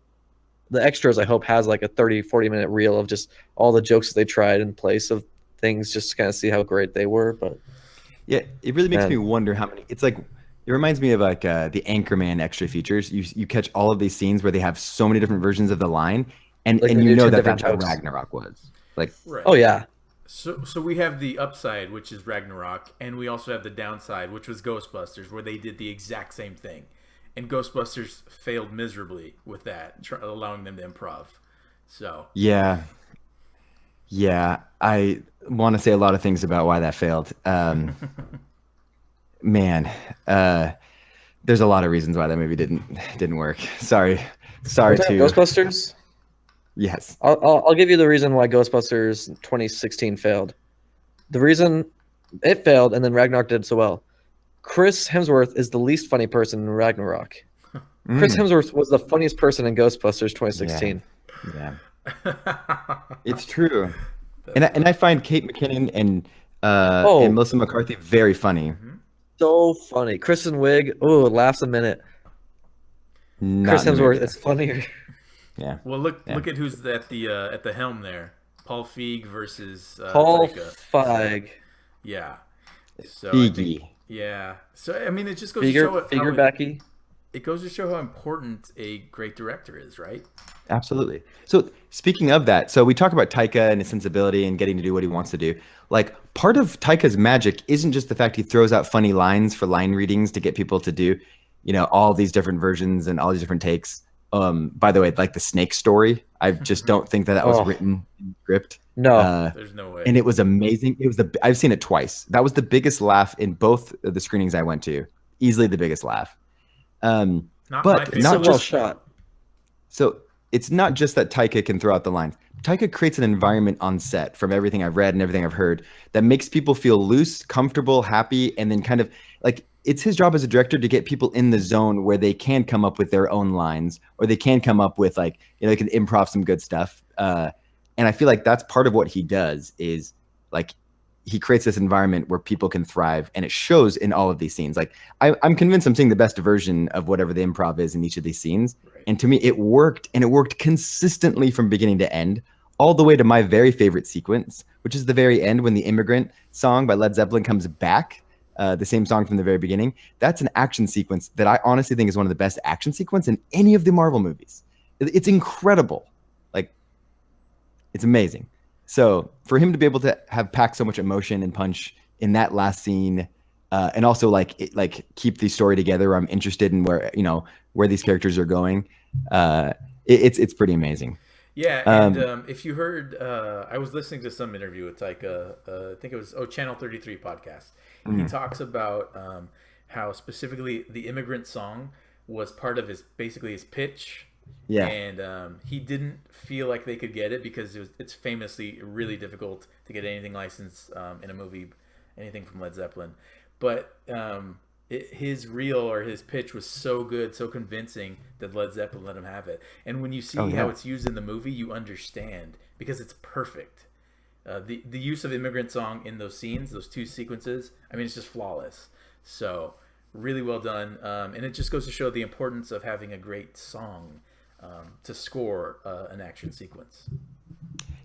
the extras I hope has like a 30-40 minute reel of just all the jokes that they tried in place of things, just to kind of see how great they were. But Yeah, it really makes Man. me wonder how many. It's like it reminds me of like the Anchorman extra features. You catch all of these scenes where they have so many different versions of the line, and Like and they you do know 10 that different that's how jokes. Ragnarok was. Like Right. oh yeah, So we have the upside, which is Ragnarok, and we also have the downside, which was Ghostbusters, where they did the exact same thing, and Ghostbusters failed miserably with that, allowing them to improv. So yeah, I want to say a lot of things about why that failed. Man, there's a lot of reasons why that movie didn't work. Sorry We're talking to Ghostbusters. yes. I'll give you the reason why Ghostbusters 2016 failed. The reason it failed and then Ragnarok did so well. Chris Hemsworth is the least funny person in Ragnarok. Chris Hemsworth was the funniest person in Ghostbusters 2016. Yeah, it's true. And I find Kate McKinnon and Oh, Melissa McCarthy very funny. Mhm. so funny. Kristen Wiig, oh, laughs a minute. Not Chris in the Hemsworth, movie it's though. funny. Yeah. Well, look Yeah. at who's at the helm there. Paul Feig versus Paul Taika. So Feig. yeah. So I think Figgy. yeah. So I mean, it just goes to show how Figure it goes to show how important a great director is, right? Absolutely. So speaking of that, so we talk about Taika and his sensibility and getting to do what he wants to do. Like part of Taika's magic isn't just the fact he throws out funny lines for line readings to get people to do, all these different versions and all these different takes. By the way, like the snake story, I just don't think that was Oh, written in script. no. Uh, There's no way. and it was amazing. I've seen it twice. That was the biggest laugh in both of the screenings I went to. Easily the biggest laugh. Not my But favorite. It's so not well just shot. so it's not just that Taika can throw out the lines. Taika creates an environment on set from everything I've read and everything I've heard that makes people feel loose, comfortable, happy, and then kind of like it's his job as a director to get people in the zone where they can come up with their own lines or they can come up with like, they can improv some good stuff. And I feel like that's part of what he does is like he creates this environment where people can thrive and it shows in all of these scenes. Like I'm convinced I'm seeing the best version of whatever the improv is in each of these scenes. Right. And to me, it worked, and it worked consistently from beginning to end, all the way to my very favorite sequence, which is the very end when the Immigrant song by Led Zeppelin comes back, the same song from the very beginning. That's an action sequence that I honestly think is one of the best action sequences in any of the Marvel movies. It's incredible. Like, it's amazing. So for him to be able to have packed so much emotion and punch in that last scene, and also like keep the story together, I'm interested in where these characters are going. It's pretty amazing. Yeah, and if you heard, I was listening to some interview with Taika. I think it was Channel 33 podcast. He talks about how specifically the Immigrant song was part of basically his pitch. Yeah. And he didn't feel like they could get it because it's famously really difficult to get anything licensed in a movie, anything from Led Zeppelin. But his reel or his pitch was so good, so convincing that Led Zeppelin let him have it. And when you see how it's used in the movie, you understand because it's perfect. The use of Immigrant Song in those scenes, those two sequences, I mean, it's just flawless. So really well done. And it just goes to show the importance of having a great song to score an action sequence.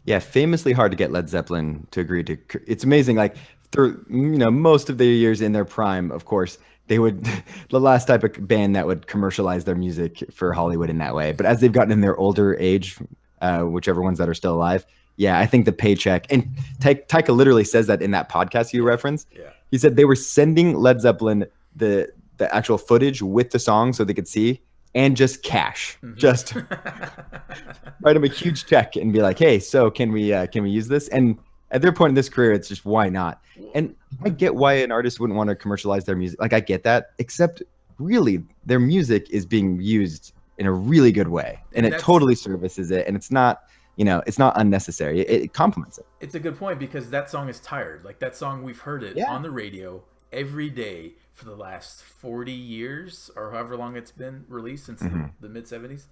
Yeah, famously hard to get Led Zeppelin to agree to. It's amazing. Like through most of their years in their prime, of course, they would the last type of band that would commercialize their music for Hollywood in that way. But as they've gotten in their older age, whichever ones that are still alive, yeah, I think the paycheck and Taika literally says that in that podcast you referenced. Yeah, he said they were sending Led Zeppelin the actual footage with the song so they could see. And just cash, just write them a huge check and be like, "Hey, so can we use this?" And at their point in this career, it's just why not? And I get why an artist wouldn't want to commercialize their music. Like I get that, except really their music is being used in a really good way, and it totally services it, and it's not unnecessary. It complements it. It's a good point because that song is tired. Like that song, we've heard it on the radio every day for the last 40 years or however long it's been released since the mid 70s.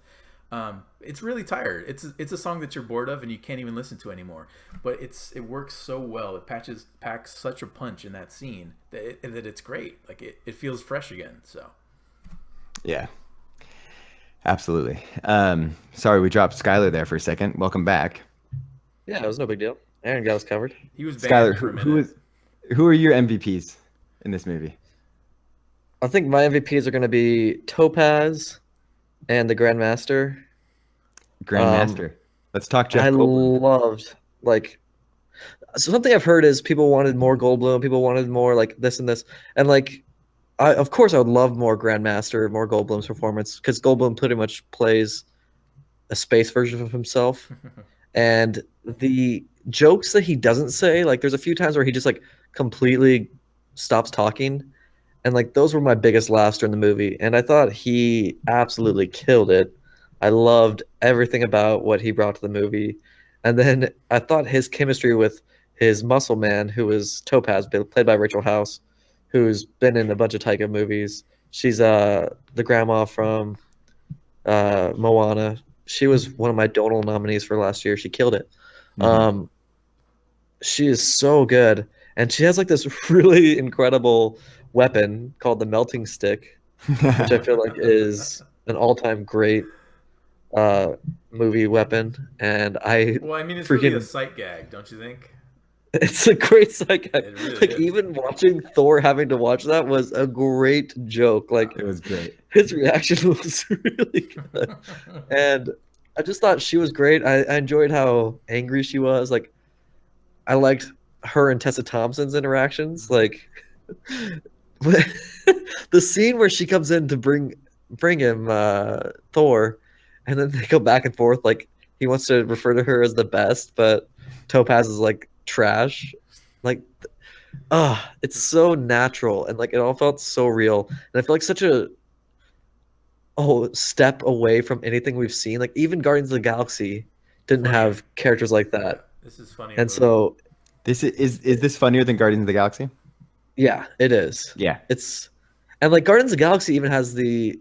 It's really tired. It's a song that you're bored of and you can't even listen to anymore. But it works so well. It packs such a punch in that scene that it's great. Like it feels fresh again. So yeah, absolutely. Sorry we dropped Skylar there for a second. Welcome back. Yeah, it was no big deal. Aaron got us covered. He was banned Skylar, for a minute. who are your MVPs in this movie? I think my MVPs are going to be Topaz and the Grandmaster. Let's talk Jeff I Goldblum. loved something I've heard is people wanted more Goldblum, people wanted more like this and this, and like of course I would love more Grandmaster, more Goldblum's performance because Goldblum pretty much plays a space version of himself, and the jokes that he doesn't say, like there's a few times where he just like completely stops talking. And like those were my biggest laughs during the movie, and I thought he absolutely killed it. I loved everything about what he brought to the movie, and then I thought his chemistry with his muscle man, who was Topaz, played by Rachel House, who's been in a bunch of Taika movies. She's the grandma from Moana. She was one of my Donal nominees for last year. She killed it. she is so good, and she has like this really incredible weapon called the melting stick, which I feel like is an all-time great uh movie weapon, and I Well, I mean, it's really a freaking sight gag, don't you think? it's a great sight gag. It really Like is. even watching Thor having to watch that was a great joke. Like It was great. his reaction was really good. And I just thought she was great. I enjoyed how angry she was. Like I liked her and Tessa Thompson's interactions. Like the scene where she comes in to bring him Thor, and then they go back and forth. Like he wants to refer to her as the best, but Topaz is like trash. Like it's so natural and like it all felt so real. And I feel like such a step away from anything we've seen. Like even Guardians of the Galaxy didn't Funnier. have characters like Yeah, that. this is funny. And so This is this funnier than Guardians of the Galaxy? yeah, it is. Yeah. It's and like Guardians of the Galaxy even has the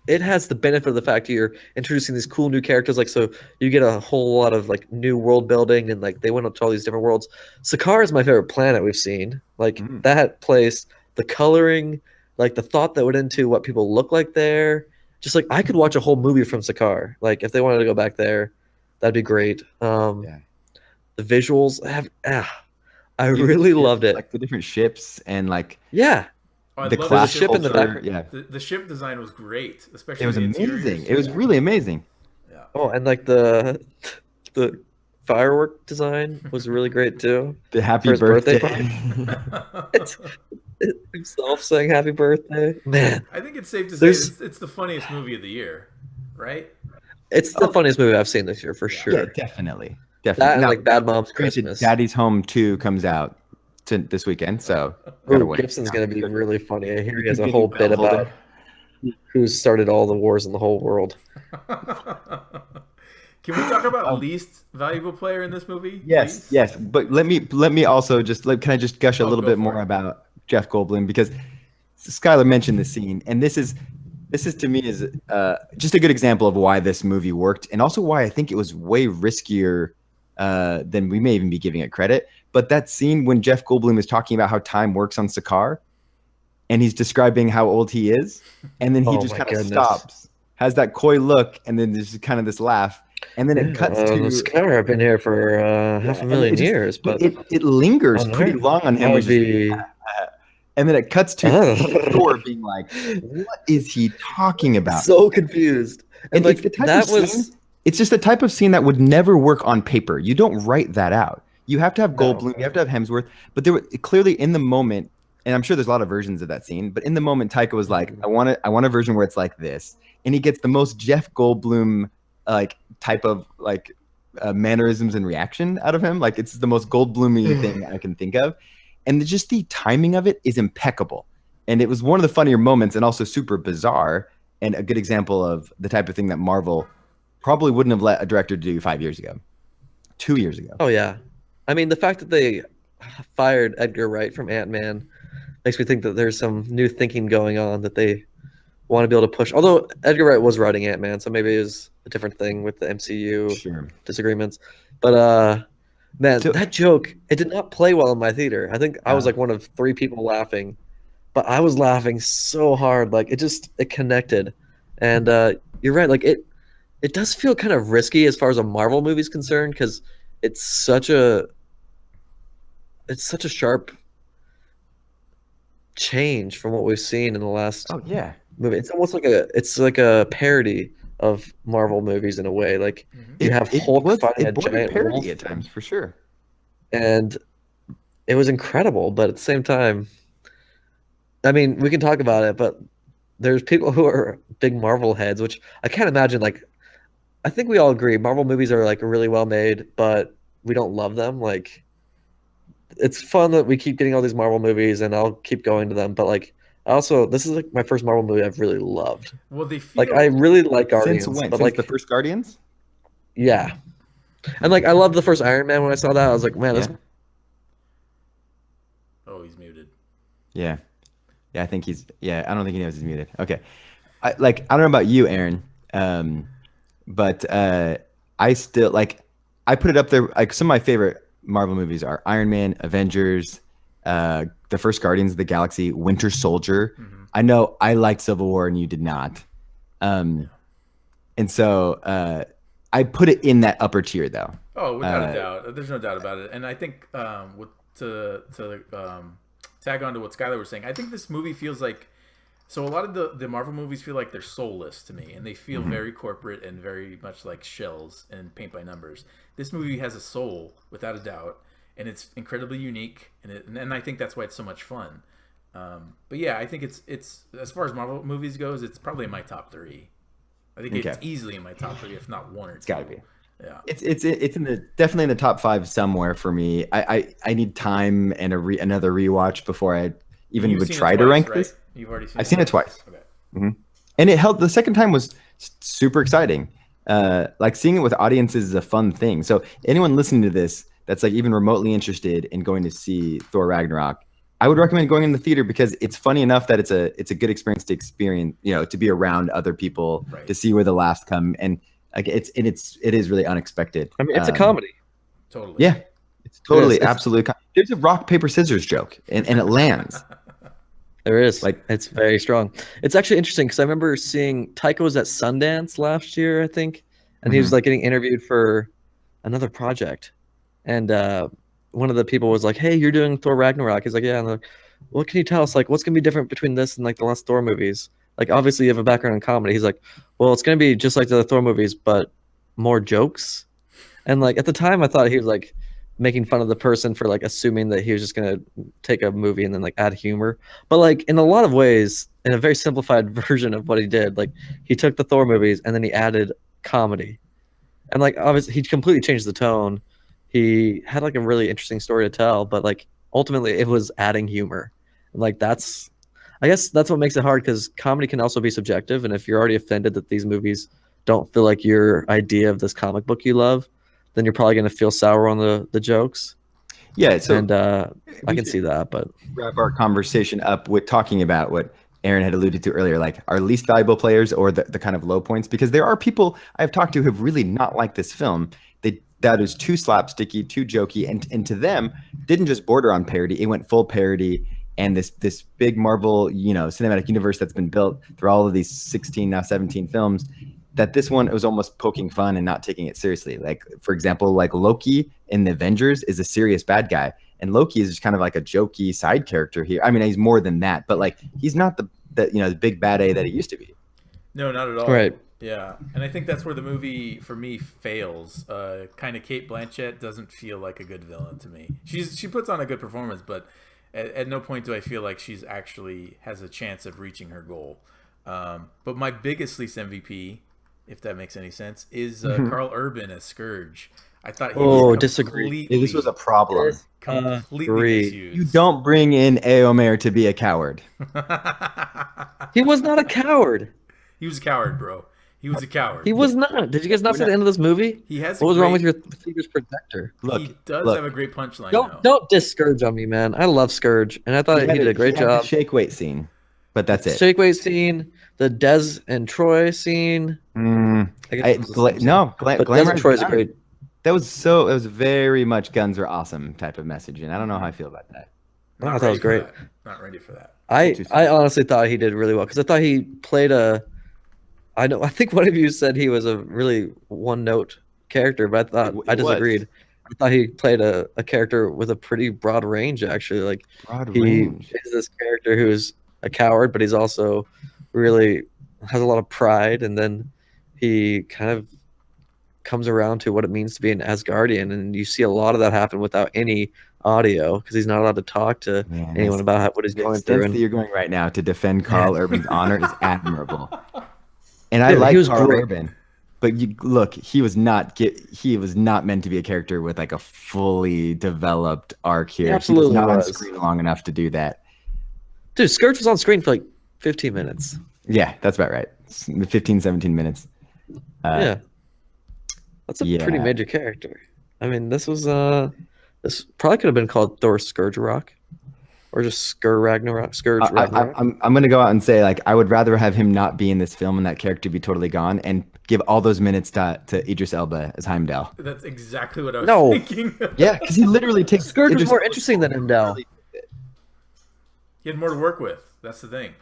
benefit of the fact you're introducing these cool new characters. Like so you get a whole lot of like new world building and like they went up to all these different worlds. Sakaar is my favorite planet we've seen. Like that place, the coloring, like the thought that went into what people look like there. Just like I could watch a whole movie from Sakaar. Like if they wanted to go back there, that'd be great. Yeah. The visuals have I really loved it. Like the different ships and like Yeah. I the love class ship in the culture, back. Yeah. The ship design was great, especially It was the amazing. interiors. It was really amazing. Yeah. Oh, and like the firework design was really great too. The happy For his birthday birthday. Himself saying happy birthday. Man, I think it's safe to say There's- it's the funniest movie of the year, right? it's the funniest movie I've seen this year for Yeah, sure. definitely. That Definitely. and Now, like Bad Moms granted, Christmas. Daddy's Home 2 comes out this weekend, so gotta Ooh, wait. Gibson's gonna be really funny. I hear he has a Getting whole bit belt holder. about who started all the wars in the whole world. Can we talk about least valuable player in this movie? Yes, please? yes. But let me also just can I just gush a little go bit for more it. about Jeff Goldblum, because Skylar mentioned the scene, and this is to me is just a good example of why this movie worked, and also why I think it was way riskier than we may even be giving it credit. But that scene when Jeff Goldblum is talking about how time works on Sakaar, and he's describing how old he is, and then he Oh just my kind of goodness. stops, has that coy look, and then there's kind of this laugh, and then it cuts to Scar, I've been here for half a and million it just- years, but it lingers on pretty Earth, long on him. I Which would is, be and then it cuts to Thor being like, "What is he talking about?" so confused. And like it's the type that of was scene. It's just the type of scene that would never work on paper. You don't write that out. You have to have No. Goldblum, you have to have Hemsworth. But there were clearly in the moment, and I'm sure there's a lot of versions of that scene. But in the moment, Taika was like, "I want a version where it's like this," and he gets the most Jeff Goldblum like type of like mannerisms and reaction out of him. Like it's the most Goldblum-y thing I can think of, and just the timing of it is impeccable. And it was one of the funnier moments, and also super bizarre, and a good example of the type of thing that Marvel probably wouldn't have let a director do 5 years ago, 2 years ago. Oh yeah, I mean the fact that they fired Edgar Wright from Ant-Man makes me think that there's some new thinking going on that they want to be able to push. Although Edgar Wright was writing Ant-Man, so maybe it was a different thing with the MCU Sure. disagreements. But man, So- that joke, it did not play well in my theater. I think I was like one of 3 people laughing, but I was laughing so hard. Like it connected. And you're right, like it does feel kind of risky as far as a Marvel movie is concerned, because it's such a sharp change from what we've seen in the last Oh yeah. movie. It's almost like a parody of Marvel movies in a way. Like you have Hulk fighting a bordered giant parody wolf, at times for sure. and it was incredible. But at the same time, I mean, we can talk about it, but there's people who are big Marvel heads, which I can't imagine. Like, I think we all agree Marvel movies are like really well made, but we don't love them. Like, it's fun that we keep getting all these Marvel movies, and I'll keep going to them. But like, also, this is like my first Marvel movie I've really loved. Well, they feel Like, I really like Guardians, Since when? but Since like, the first Guardians? yeah, and like I loved the first Iron Man when I saw that. I was like, man, Yeah. this Oh, he's muted. Yeah. Yeah, I think he's. Yeah, I don't think he knows he's muted. Okay. I don't know about you, Aaron, but I still like. I put it up there. Like some of my favorite Marvel movies are Iron Man, Avengers, the first Guardians of the Galaxy, Winter Soldier. I know I liked Civil War and you did not. And so I put it in that upper tier though. Oh, without a doubt. There's no doubt about it. And I think to tag on to what Skylar was saying, I think this movie feels like, so a lot of the Marvel movies feel like they're soulless to me, and they feel very corporate and very much like shells and paint by numbers. This movie has a soul, without a doubt, and it's incredibly unique, and I think that's why it's so much fun. But yeah, I think it's as far as Marvel movies goes, it's probably in my top 3. I think it's easily in my top 3, if not 1 or 2. It's gotta be. Yeah, it's in the definitely in the top 5 somewhere for me. I need time and another rewatch before I even would try to rank this. You've already seen I've seen it twice. Okay. And it held. The second time was super exciting. Like seeing it with audiences is a fun thing. So anyone listening to this that's like even remotely interested in going to see Thor Ragnarok, I would recommend going in the theater because it's funny enough that it's a good experience to experience, to be around other people, to see where the laughs come, and like it is really unexpected. I mean, it's a comedy. Totally. Yeah, it's totally absolutely. There's a rock paper scissors joke, and it lands. There is. Like, it's very strong. It's actually interesting because I remember seeing Taika was at Sundance last year, I think, and he was like getting interviewed for another project, and one of the people was like, "Hey, you're doing Thor Ragnarok." He's like, "Yeah." And they're like, "What can you tell us? Like, what's gonna be different between this and like the last Thor movies? Like, obviously you have a background in comedy." He's like, "Well, it's gonna be just like the Thor movies, but more jokes." And like at the time, I thought he was like making fun of the person for like assuming that he was just gonna take a movie and then like add humor. But like in a lot of ways, in a very simplified version of what he did, like he took the Thor movies and then he added comedy. And like obviously he completely changed the tone. He had like a really interesting story to tell, but like ultimately it was adding humor. Like I guess that's what makes it hard because comedy can also be subjective. And if you're already offended that these movies don't feel like your idea of this comic book you love, then you're probably going to feel sour on the jokes. Yeah. So and I can see that, but wrap our conversation up with talking about what Aaron had alluded to earlier, like our least valuable players or the kind of low points, because there are people I've talked to who have really not liked this film. That is too slapsticky, too jokey, and to them didn't just border on parody; it went full parody. And this big Marvel, cinematic universe that's been built through all of these 16 now 17 films, that this one was almost poking fun and not taking it seriously. Like for example, like Loki in the Avengers is a serious bad guy, and Loki is just kind of like a jokey side character here. I mean, he's more than that, but like he's not the big bad A that he used to be. No, not at all. Right. Yeah, and I think that's where the movie for me fails. Kind of Kate Blanchett doesn't feel like a good villain to me. She puts on a good performance, but at no point do I feel like she's actually has a chance of reaching her goal. But my biggest least MVP, if that makes any sense, is Carl Urban as Scourge. I thought he was disagree. This was a problem. Completely misused. You don't bring in Eomer to be a coward. He was not a coward. He was a coward, bro. He was a coward. He was not. Did you guys not see the end of this movie? He has. What was wrong with your Fever's protector? Look, he does have a great punchline. Don't discourage on me, man. I love Scourge, and I thought he did a great job. The shake weight scene, but that's it. Shake weight scene, the Des and Troy scene. Glamour and Troy is a great. That was very much guns are awesome type of message, and I don't know how I feel about that. I thought that was great. Not ready for that. I honestly thought he did really well because I thought he played I think one of you said he was a really one-note character, but I disagreed. I thought he played a character with a pretty broad range, actually. Like he is this character who is a coward, but he's also really has a lot of pride, and then he kind of comes around to what it means to be an Asgardian, and you see a lot of that happen without any audio because he's not allowed to talk to anyone about what he's going through. The that you're going right now to defend Carl Urban's honor is admirable. And I like Carl Urban, but he was not meant to be a character with like a fully developed arc here. He absolutely was not on screen long enough to do that. Dude, Scourge was on screen for like 15 minutes. Yeah, that's about right. 15, 17 minutes. Yeah. That's a pretty major character. I mean, this probably could have been called Thor Scourge Rock. Or just Scourge Ragnarok. I'm going to go out and say, like, I would rather have him not be in this film and that character be totally gone. And give all those minutes to Idris Elba as Heimdall. That's exactly what I was No. thinking. Yeah, because he literally takes Scourge was Idris more Elba's interesting than Heimdall. He had more to work with. That's the thing.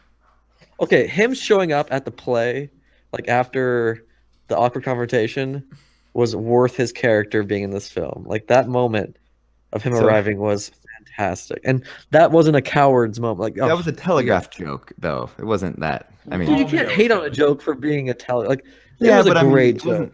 Okay, him showing up at the play, like after the awkward confrontation, was worth his character being in this film. Like that moment of him So- arriving was fantastic, and that wasn't a coward's moment. Like That was a telegraph joke, though. It wasn't that. I mean, Dude, you All can't male hate on a television. joke for being a tele. Like it yeah, was a but I mean, great it joke. wasn't.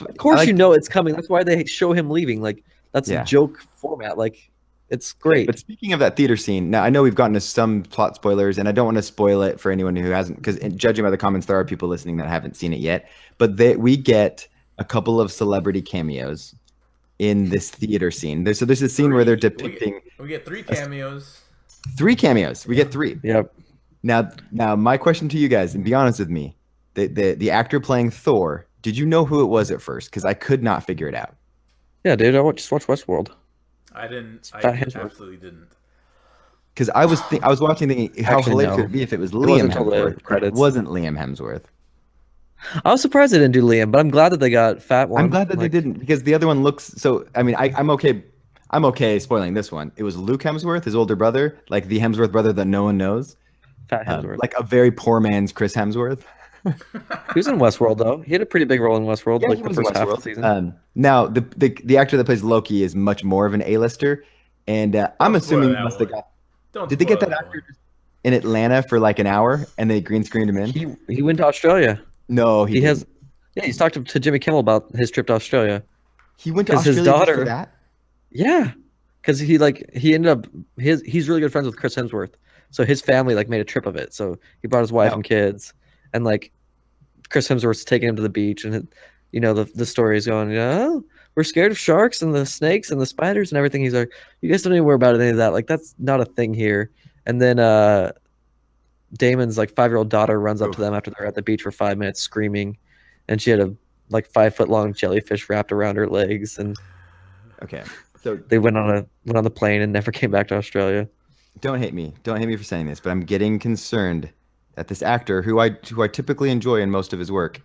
Of course, I you like- know it's coming. That's why they show him leaving. Like that's Yeah. a joke format. Like it's great. But speaking of that theater scene, now I know we've gotten to some plot spoilers, and I don't want to spoil it for anyone who hasn't, because judging by the comments, there are people listening that haven't seen it yet. But we get a couple of celebrity cameos in this theater scene. There's a scene where they're depicting We get 3 cameos. 3 cameos. We get 3. Yep. Now, my question to you guys, and be honest with me, the actor playing Thor, did you know who it was at first? Because I could not figure it out. Yeah, dude. Just watch Westworld. I didn't. I Fat Hemsworth. absolutely didn't. Because I was watching thinking how Actually, hilarious no. would it be if it was It Liam wasn't until the Hemsworth. It credits. wasn't Liam Hemsworth. I was surprised they didn't do Liam, but I'm glad that they got Fat One. I'm glad that Like, they didn't, because the other one looks so. I mean, I'm okay. I'm okay spoiling this one. It was Luke Hemsworth, his older brother, like the Hemsworth brother that no one knows, Fat Hemsworth. like a very poor man's Chris Hemsworth. He was in Westworld though. He had a pretty big role in Westworld, Yeah, like he the was in first half of Westworld. the season. Now the actor that plays Loki is much more of an A-lister, and I'm Don't assuming spoil they that must have one. got. Don't Did they get spoil that actor one. in Atlanta for like an hour and they green screened him in? He went to Australia. No, He didn't. has. Yeah, he's talked to Jimmy Kimmel about his trip to Australia. He went to 'cause his Australia just for daughter- that. Yeah, because he ended up he's really good friends with Chris Hemsworth, so his family like made a trip of it. So he brought his wife Oh. and kids, and like Chris Hemsworth's taking him to the beach, and the story is going, oh, we're scared of sharks and the snakes and the spiders and everything. He's like, you guys don't even worry about any of that. Like that's not a thing here. And then Damon's like 5-year-old daughter runs up to them after they're at the beach for 5 minutes screaming, and she had a like 5-foot long jellyfish wrapped around her legs, and Okay, so they went on the plane and never came back to Australia. don't hate me. Don't hate me for saying this, but I'm getting concerned that this actor, who I typically enjoy in most of his work,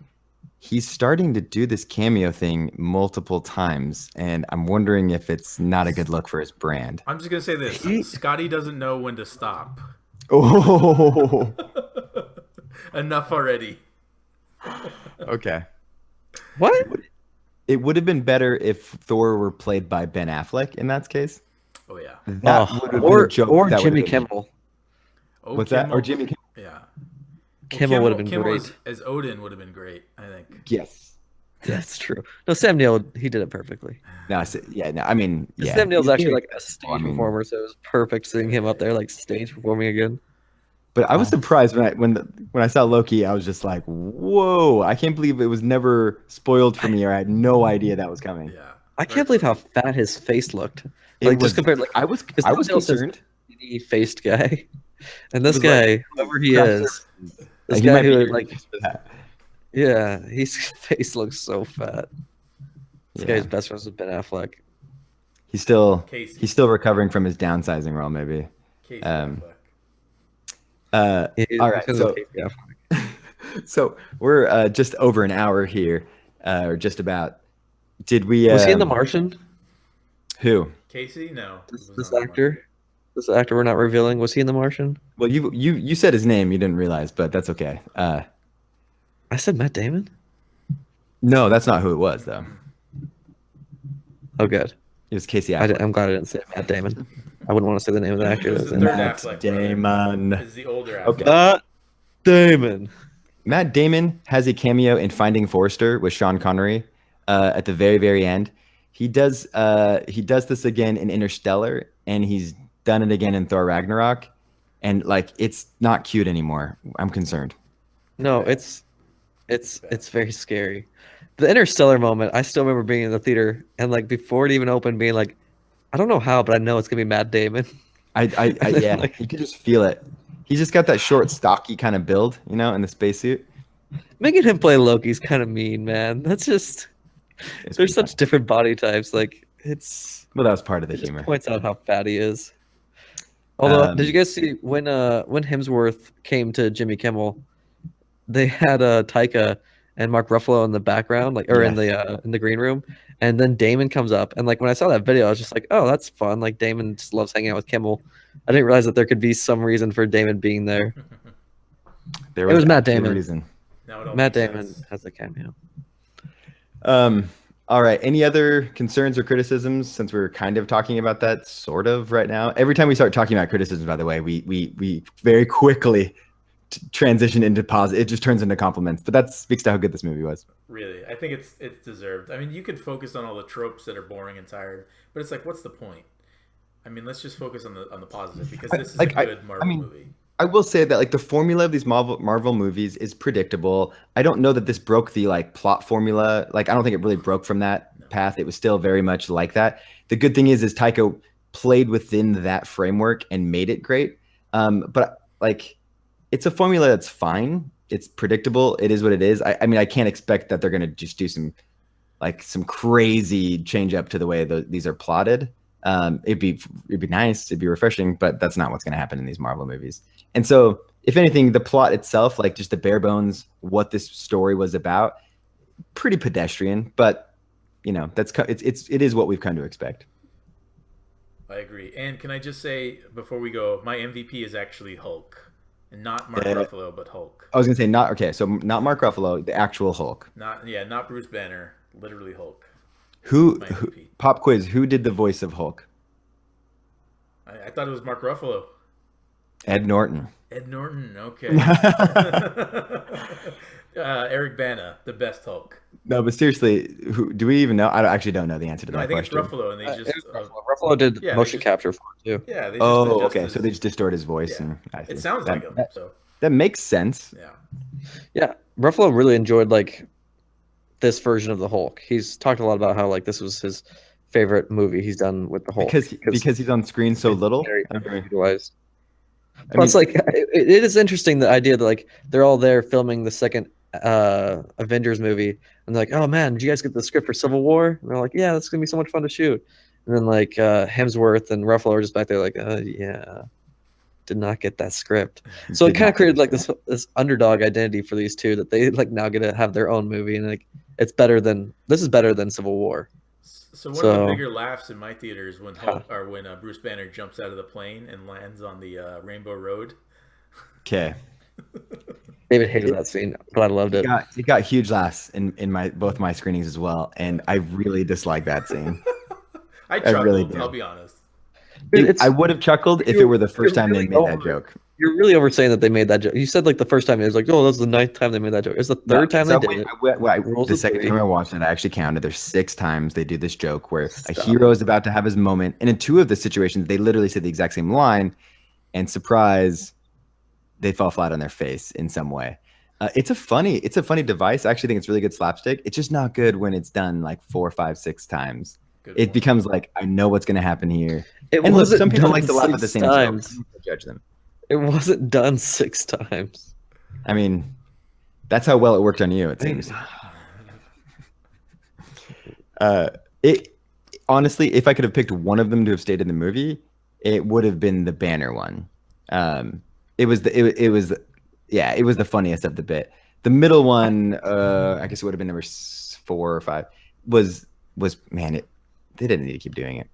he's starting to do this cameo thing multiple times, and I'm wondering if it's not a good look for his brand. I'm just gonna say this: He- Scotty doesn't know when to stop. Oh, Enough already. okay. What? It would have been better if Thor were played by Ben Affleck in that case. Oh yeah. That would have been or a joke. or that would Jimmy have been- Kimmel. Oh, What's that? Or Kimmel. Jimmy Kimmel? Yeah. Kimmel would have been Kimmel great. as Odin would have been great. I think. Yes. That's true. No, Sam Neill, he did it perfectly. No, yeah, no, I mean, yeah. Sam Neill's He's actually very- like a stage I mean- performer, so it was perfect seeing him up there like stage performing again. But I was surprised when I saw Loki. I was just like, "Whoa!" I can't believe it was never spoiled for me, or I had no idea that was coming. Yeah. I can't believe how fat his face looked. It Like was- just compared, like I was because Sam Neill's this concerned. faced guy, and this It was like- guy, whoever he Craft is, services. this He guy might be who here like, just for that. yeah, his face looks so fat. This Yeah. guy's best friends with Ben Affleck. He's still Casey. he's still recovering from his downsizing role, maybe. Casey Um, Affleck. All right, so so we're just over an hour here, or just about. Did we? Was he in The Martian? Who? Casey? No. it was This not actor, this actor we're not revealing, was he in The Martian? Well, you said his name. You didn't realize, but that's okay. I said Matt Damon. No, that's not who it was, though. Oh, good. It was Casey Affleck. I'm glad I didn't say Matt Damon. I wouldn't want to say the name of the actor. It That was was the in third it. Affleck Damon. brother. Is the older Affleck. Okay. Matt Damon. Matt Damon has a cameo in Finding Forrester with Sean Connery at the very, very end. He does this again in Interstellar, and he's done it again in Thor Ragnarok, and like it's not cute anymore. I'm concerned. No, it's very scary. The Interstellar moment, I still remember being in the theater and like before it even opened, being like, I don't know how, but I know it's gonna be Matt Damon. I yeah, Like- you can just feel it. He's just got that short, stocky kind of build, in the spacesuit. Making him play Loki's kind of mean, man. That's just It's there's pretty such different body types. Like it's Well, that was part of the it just humor. points out how fat he is. Although, did you Um, guys see when Hemsworth came to Jimmy Kimmel, they had Taika, and Mark Ruffalo in the background, like or in the green room, and then Damon comes up, and like when I saw that video, I was just like, oh, that's fun. Like Damon just loves hanging out with Kimmel. I didn't realize that there could be some reason for Damon being there. There It was Matt actually a Damon. reason. Now it all Matt makes Damon sense. has a cameo. All right. Any other concerns or criticisms, since we're kind of talking about that sort of right now? Every time we start talking about criticisms, by the way, we very quickly transition into positive. It just turns into compliments. But that speaks to how good this movie was. Really, I think it's deserved. I mean, you could focus on all the tropes that are boring and tired, but it's like, what's the point? I mean, let's just focus on the positive, because this is a good Marvel movie. I will say that like the formula of these Marvel movies is predictable. I don't know that this broke the like plot formula. Like I don't think it really broke from that path. It was still very much like that. The good thing is Taika played within that framework and made it great. But like it's a formula that's fine. It's predictable. It is what it is. I mean, I can't expect that they're gonna just do some crazy change up to the way these are plotted. It'd be nice, it'd be refreshing, but that's not what's going to happen in these Marvel movies. And so, if anything, the plot itself, like just the bare bones, what this story was about, pretty pedestrian. But you know, it is what we've come to expect. I agree. And can I just say before we go, my MVP is actually Hulk, and not Mark Ruffalo, but Hulk. I was going to say so not Mark Ruffalo, the actual Hulk. Not Bruce Banner, literally Hulk. Who pop quiz? Who did the voice of Hulk? I thought it was Mark Ruffalo. Ed Norton. Ed Norton, okay. Eric Bana, the best Hulk. No, but seriously, who do we even know? I actually don't know the answer to that I think question. it's Ruffalo, and they just Ruffalo did motion capture for it too. Yeah. Okay. So they just distort his voice, and it sounds like him. So that makes sense. Yeah. Ruffalo really enjoyed like this version of the Hulk. He's talked a lot about how like this was his favorite movie he's done with the Hulk because he's on screen so little. Very underutilized. Plus, like it is interesting the idea that like they're all there filming the second Avengers movie, and they're like, "Oh man, did you guys get the script for Civil War?" And they're like, "Yeah, that's gonna be so much fun to shoot." And then like Hemsworth and Ruffalo are just back there like, "Yeah, did not get that script." So it kind of created like this underdog identity for these two that they like now get to have their own movie, and like this is better than Civil War. So one of the bigger laughs in my theaters when when Bruce Banner jumps out of the plane and lands on the Rainbow Road. Okay. David hated that scene, but I loved it. It got huge laughs in both my screenings as well, and I really dislike that scene. I chuckled, I'll be honest. I would have chuckled if it were the first time they made that joke. You're really oversaying that they made that joke. You said like the first time it was like, oh, that's the 9th time they made that joke. It's the third time they did it. The second time I watched it, I actually counted. There's 6 times they do this joke where a hero is about to have his moment, and in 2 of the situations, they literally say the exact same line, and surprise, they fall flat on their face in some way. It's a funny device. I actually think it's really good slapstick. It's just not good when it's done like 4, 5, 6 times. It becomes like, I know what's going to happen here. And look, some people like to laugh at the same time. Judge them. It wasn't done 6 times. I mean, that's how well it worked on you, it seems. It honestly, if I could have picked one of them to have stayed in the movie, it would have been the Banner one. It was the funniest of the bit. The middle one, I guess it would have been number 4 or 5. Was man, they didn't need to keep doing it.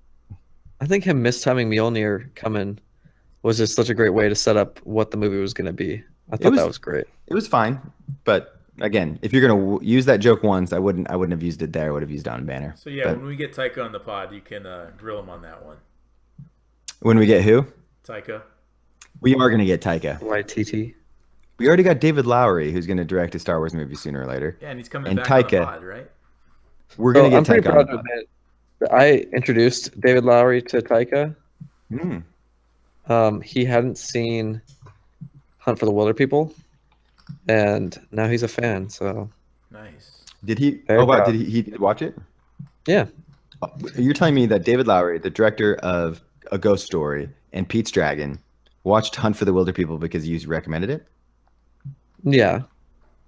I think him mistiming Mjolnir coming was just such a great way to set up what the movie was going to be. I thought that was great. It was fine, but again, if you're going to use that joke once, I wouldn't have used it there. I would have used it on Banner. So yeah, when we get Taika on the pod, you can drill him on that one. When we get who? Taika. We are going to get Taika. YTT. We already got David Lowery, who's going to direct a Star Wars movie sooner or later. Yeah, and he's coming back on the pod, right? We're going to get Taika on the pod. I introduced David Lowery to Taika. He hadn't seen Hunt for the Wilder People, and now he's a fan. So nice. Did he? Did he watch it? Yeah. You're telling me that David Lowery, the director of A Ghost Story and Pete's Dragon, watched Hunt for the Wilder People because you recommended it? Yeah.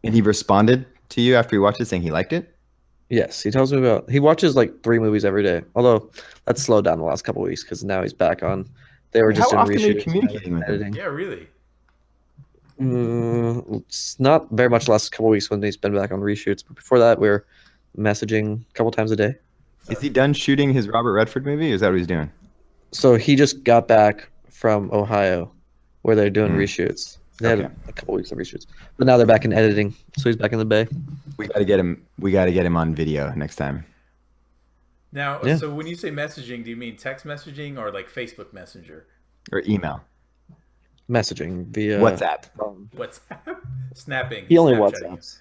And he responded to you after he watched it, saying he liked it? Yes, he tells me about. He watches like 3 movies every day. Although that's slowed down the last couple of weeks because now he's back on. They were just How in often are you reshoots communicating with him? Yeah, really. It's not very much the last couple weeks when he's been back on reshoots, but before that, we were messaging a couple times a day. Is he done shooting his Robert Redford movie? Or is that what he's doing? So he just got back from Ohio, where they're doing reshoots. They had Okay. a couple weeks of reshoots, but now they're back in editing, so he's back in the Bay. We got to get him. We got to get him on video next time. Now, Yeah. so when you say messaging, do you mean text messaging or like Facebook Messenger? Or email. Messaging via WhatsApp. WhatsApp? Snapping. He only Snapchatting.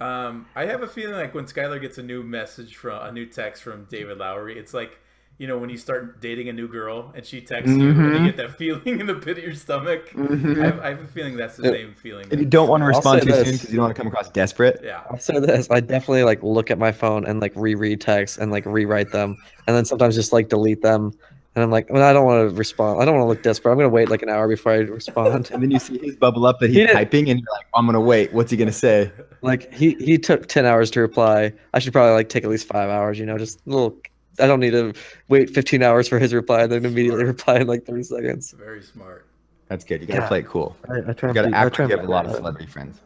WhatsApps. I have a feeling like when Skylar gets a new text from David Lowery, it's like, you know, when you start dating a new girl and she texts you and you get that feeling in the pit of your stomach. I have a feeling that's the same feeling. And you don't want to respond say too this. soon because you don't want to come across desperate. Yeah. I'll say this: I definitely like look at my phone and like reread texts and like rewrite them, and then sometimes just like delete them. And I'm like, well, I don't want to respond. I don't want to look desperate. I'm gonna wait like an hour before I respond. And then you see his bubble up that He he's didn't- typing, and you're like, I'm gonna wait. What's he gonna say? Like he took 10 hours to reply. I should probably like take at least 5 hours. You know, just a little. I don't need to wait 15 hours for his reply and then immediately reply in like 30 seconds. Very smart. That's good. You gotta Yeah. play it cool. I try You gotta act try like you and have a lot of better. celebrity friends.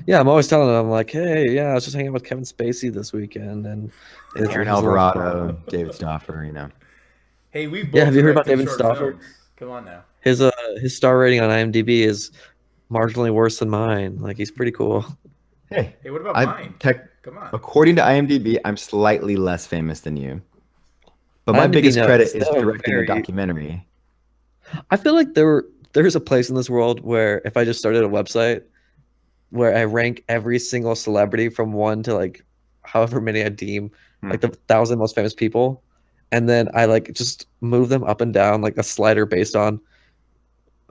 Yeah, I'm always telling him, I'm like, hey, yeah, I was just hanging out with Kevin Spacey this weekend, and it's Aaron it's a lot of Alvarado, fun. David Stoffer, you know. Hey, we've both Yeah, have you heard about directed David short Stoffer? films. Come on now. His star rating on IMDb is marginally worse than mine. Like he's pretty cool. Hey, Hey, what about I mine? Come on. according to IMDb, I'm slightly less famous than you. But my IMDb biggest knows. credit is They're directing a very- documentary. I feel like there's a place in this world where if I just started a website where I rank every single celebrity from 1 to like however many I deem like the 1,000 most famous people, and then I like just move them up and down like a slider based on.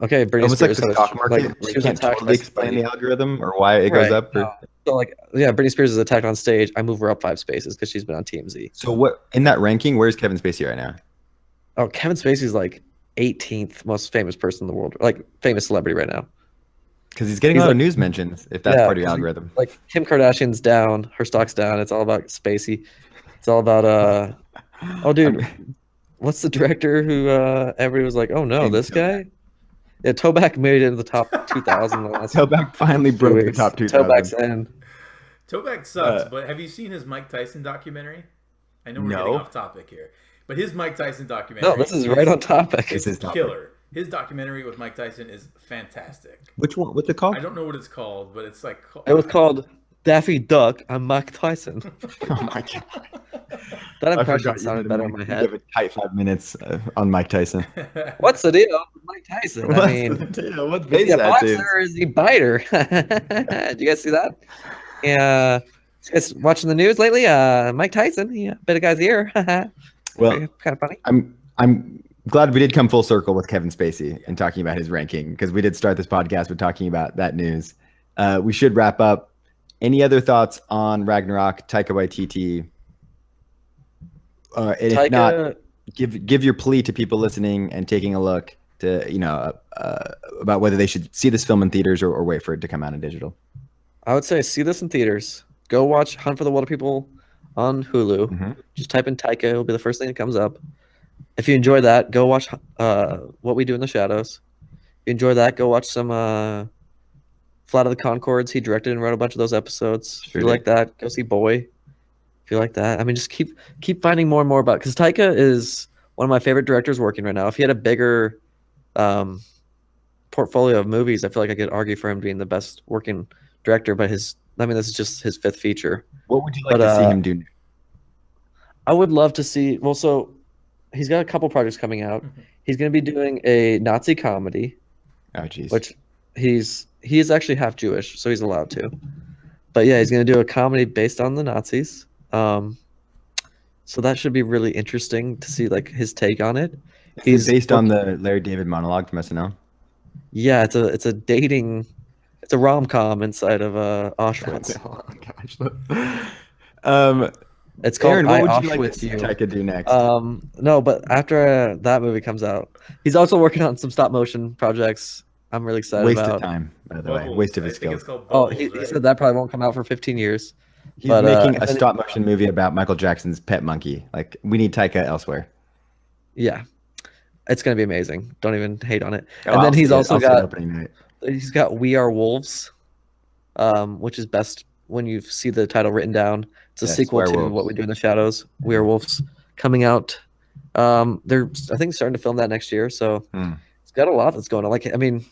Okay, Britney Almost like Spears. the was- stock market. like, where she you was can't attacked totally by explain somebody. the algorithm or why it goes Right, up. Or... no. So like, yeah, Britney Spears is attacked on stage. I move her up 5 spaces because she's been on TMZ. So what in that ranking? Where's Kevin Spacey right now? Oh, Kevin Spacey's like 18th most famous person in the world, like famous celebrity right now. Because he's getting He's a lot of like- news mentions. If that's Yeah, part of your 'cause he- algorithm. Like Kim Kardashian's down, her stock's down. It's all about Spacey. It's all about oh dude, what's the director who everybody was like, oh no, James this Toback. guy? Yeah, Toback made it into the top 2,000 the last Toback finally few broke the weeks. top 2,000. Toback's in. Toback sucks, but have you seen his Mike Tyson documentary? I know we're getting No. off topic here, but his Mike Tyson documentary. No, this is right on topic. This is It's topic. killer. His documentary with Mike Tyson is fantastic. Which one? What's it called? I don't know what it's called, but it's like It was called Daffy Duck. I'm Mike Tyson. Oh my god! That I impression forgot you sounded did better a- in my you head. have a tight 5 minutes on Mike Tyson. What's the deal with Mike Tyson? I mean, What's is base he a that boxer is? or is he a biter? Did you guys see that? Yeah. You guys watching the news lately? Mike Tyson, he bit a guy's ear. Well, kind of funny. I'm glad we did come full circle with Kevin Spacey and talking about his ranking because we did start this podcast with talking about that news. We should wrap up. Any other thoughts on Ragnarok, Taika Waititi? And if not, give your plea to people listening and taking a look to about whether they should see this film in theaters or wait for it to come out in digital. I would say see this in theaters. Go watch Hunt for the Wilder People on Hulu. Mm-hmm. Just type in Taika; it'll be the first thing that comes up. If you enjoy that, go watch What We Do in the Shadows. If you enjoy that, go watch some Flight of the Conchords. He directed and wrote a bunch of those episodes. Sure if you did. like that, go see Boy. If you like that, I mean, just keep finding more and more about, because Taika is one of my favorite directors working right now. If he had a bigger portfolio of movies, I feel like I could argue for him being the best working director. But this is just his 5th feature. What would you like But, to see him do? I would love to see. Well, so he's got a couple projects coming out. He's going to be doing a Nazi comedy, Oh, geez. which he is actually half Jewish, so he's allowed to. But yeah, he's going to do a comedy based on the Nazis. So that should be really interesting to see like his take on it. He's based on the Larry David monologue from SNL. Yeah, it's a rom-com inside of Auschwitz. Oh gosh. It's called Aaron, I what would you like Auschwitz to see You. Taika do next? No, but after that movie comes out, he's also working on some stop motion projects. I'm really excited Waste about. of time, by the way. Bubbles. Waste of I his think skills. it's called Oh, Bubbles, he right? said that probably won't come out for 15 years. He's but, making a and then- stop motion movie about Michael Jackson's pet monkey. Like, we need Taika elsewhere. Yeah, it's gonna be amazing. Don't even hate on it. Oh, And I'll then he's see it. also I'll see it got opening night. He's got We Are Wolves, which is best when you see the title written down. It's a Yes, sequel to werewolves. What We Do in the Shadows. We Are Wolves coming out. They're I think starting to film that next year, so it's got a lot that's going on. Like, I mean,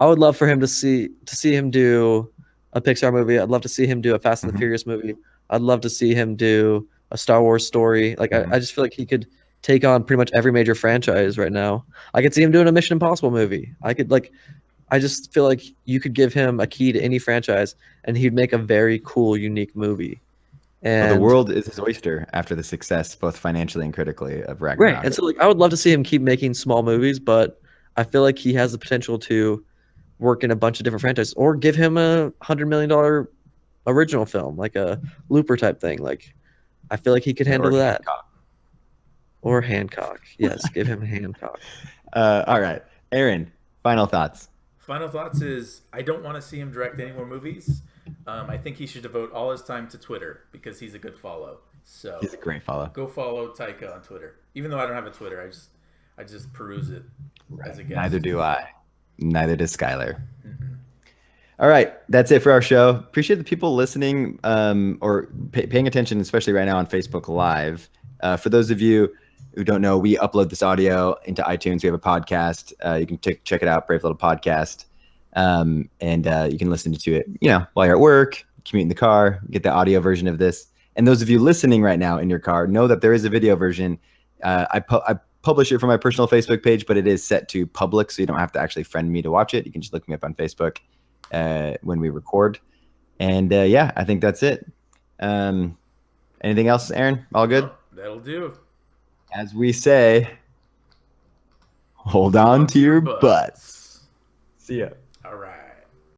I would love for him to see him do a Pixar movie. I'd love to see him do a Fast and the Furious movie. I'd love to see him do a Star Wars story. Like, I just feel like he could take on pretty much every major franchise right now. I could see him doing a Mission Impossible movie. I just feel like you could give him a key to any franchise and he'd make a very cool, unique movie. Well, And the world is his oyster after the success, both financially and critically, of right. Ragnarok. And so, like, I would love to see him keep making small movies, but I feel like he has the potential to work in a bunch of different franchises, or give him a $100 million original film, like a Looper type thing. Like, I feel like he could handle Or that. Hancock. Or Hancock. Yes, give him Hancock. All right, Aaron. Final thoughts. Final thoughts is I don't want to see him direct any more movies. I think he should devote all his time to Twitter because he's a good follow. So He's a great follow. go follow Taika on Twitter. Even though I don't have a Twitter, I just peruse it as a guest. Neither do I. Neither does Skylar. All right, that's it for our show. Appreciate the people listening or paying attention, especially right now on Facebook Live. For those of you who don't know, we upload this audio into iTunes. We have a podcast. You can check it out, Brave Little Podcast. And you can listen to it, while you're at work, commute in the car, get the audio version of this. And those of you listening right now in your car, know that there is a video version. I publish it from my personal Facebook page, but it is set to public, so you don't have to actually friend me to watch it. You can just look me up on Facebook when we record. And yeah, I think that's it. Anything else, Aaron? All good? Oh, that'll do. As we say, hold on to your butts. See ya. All right.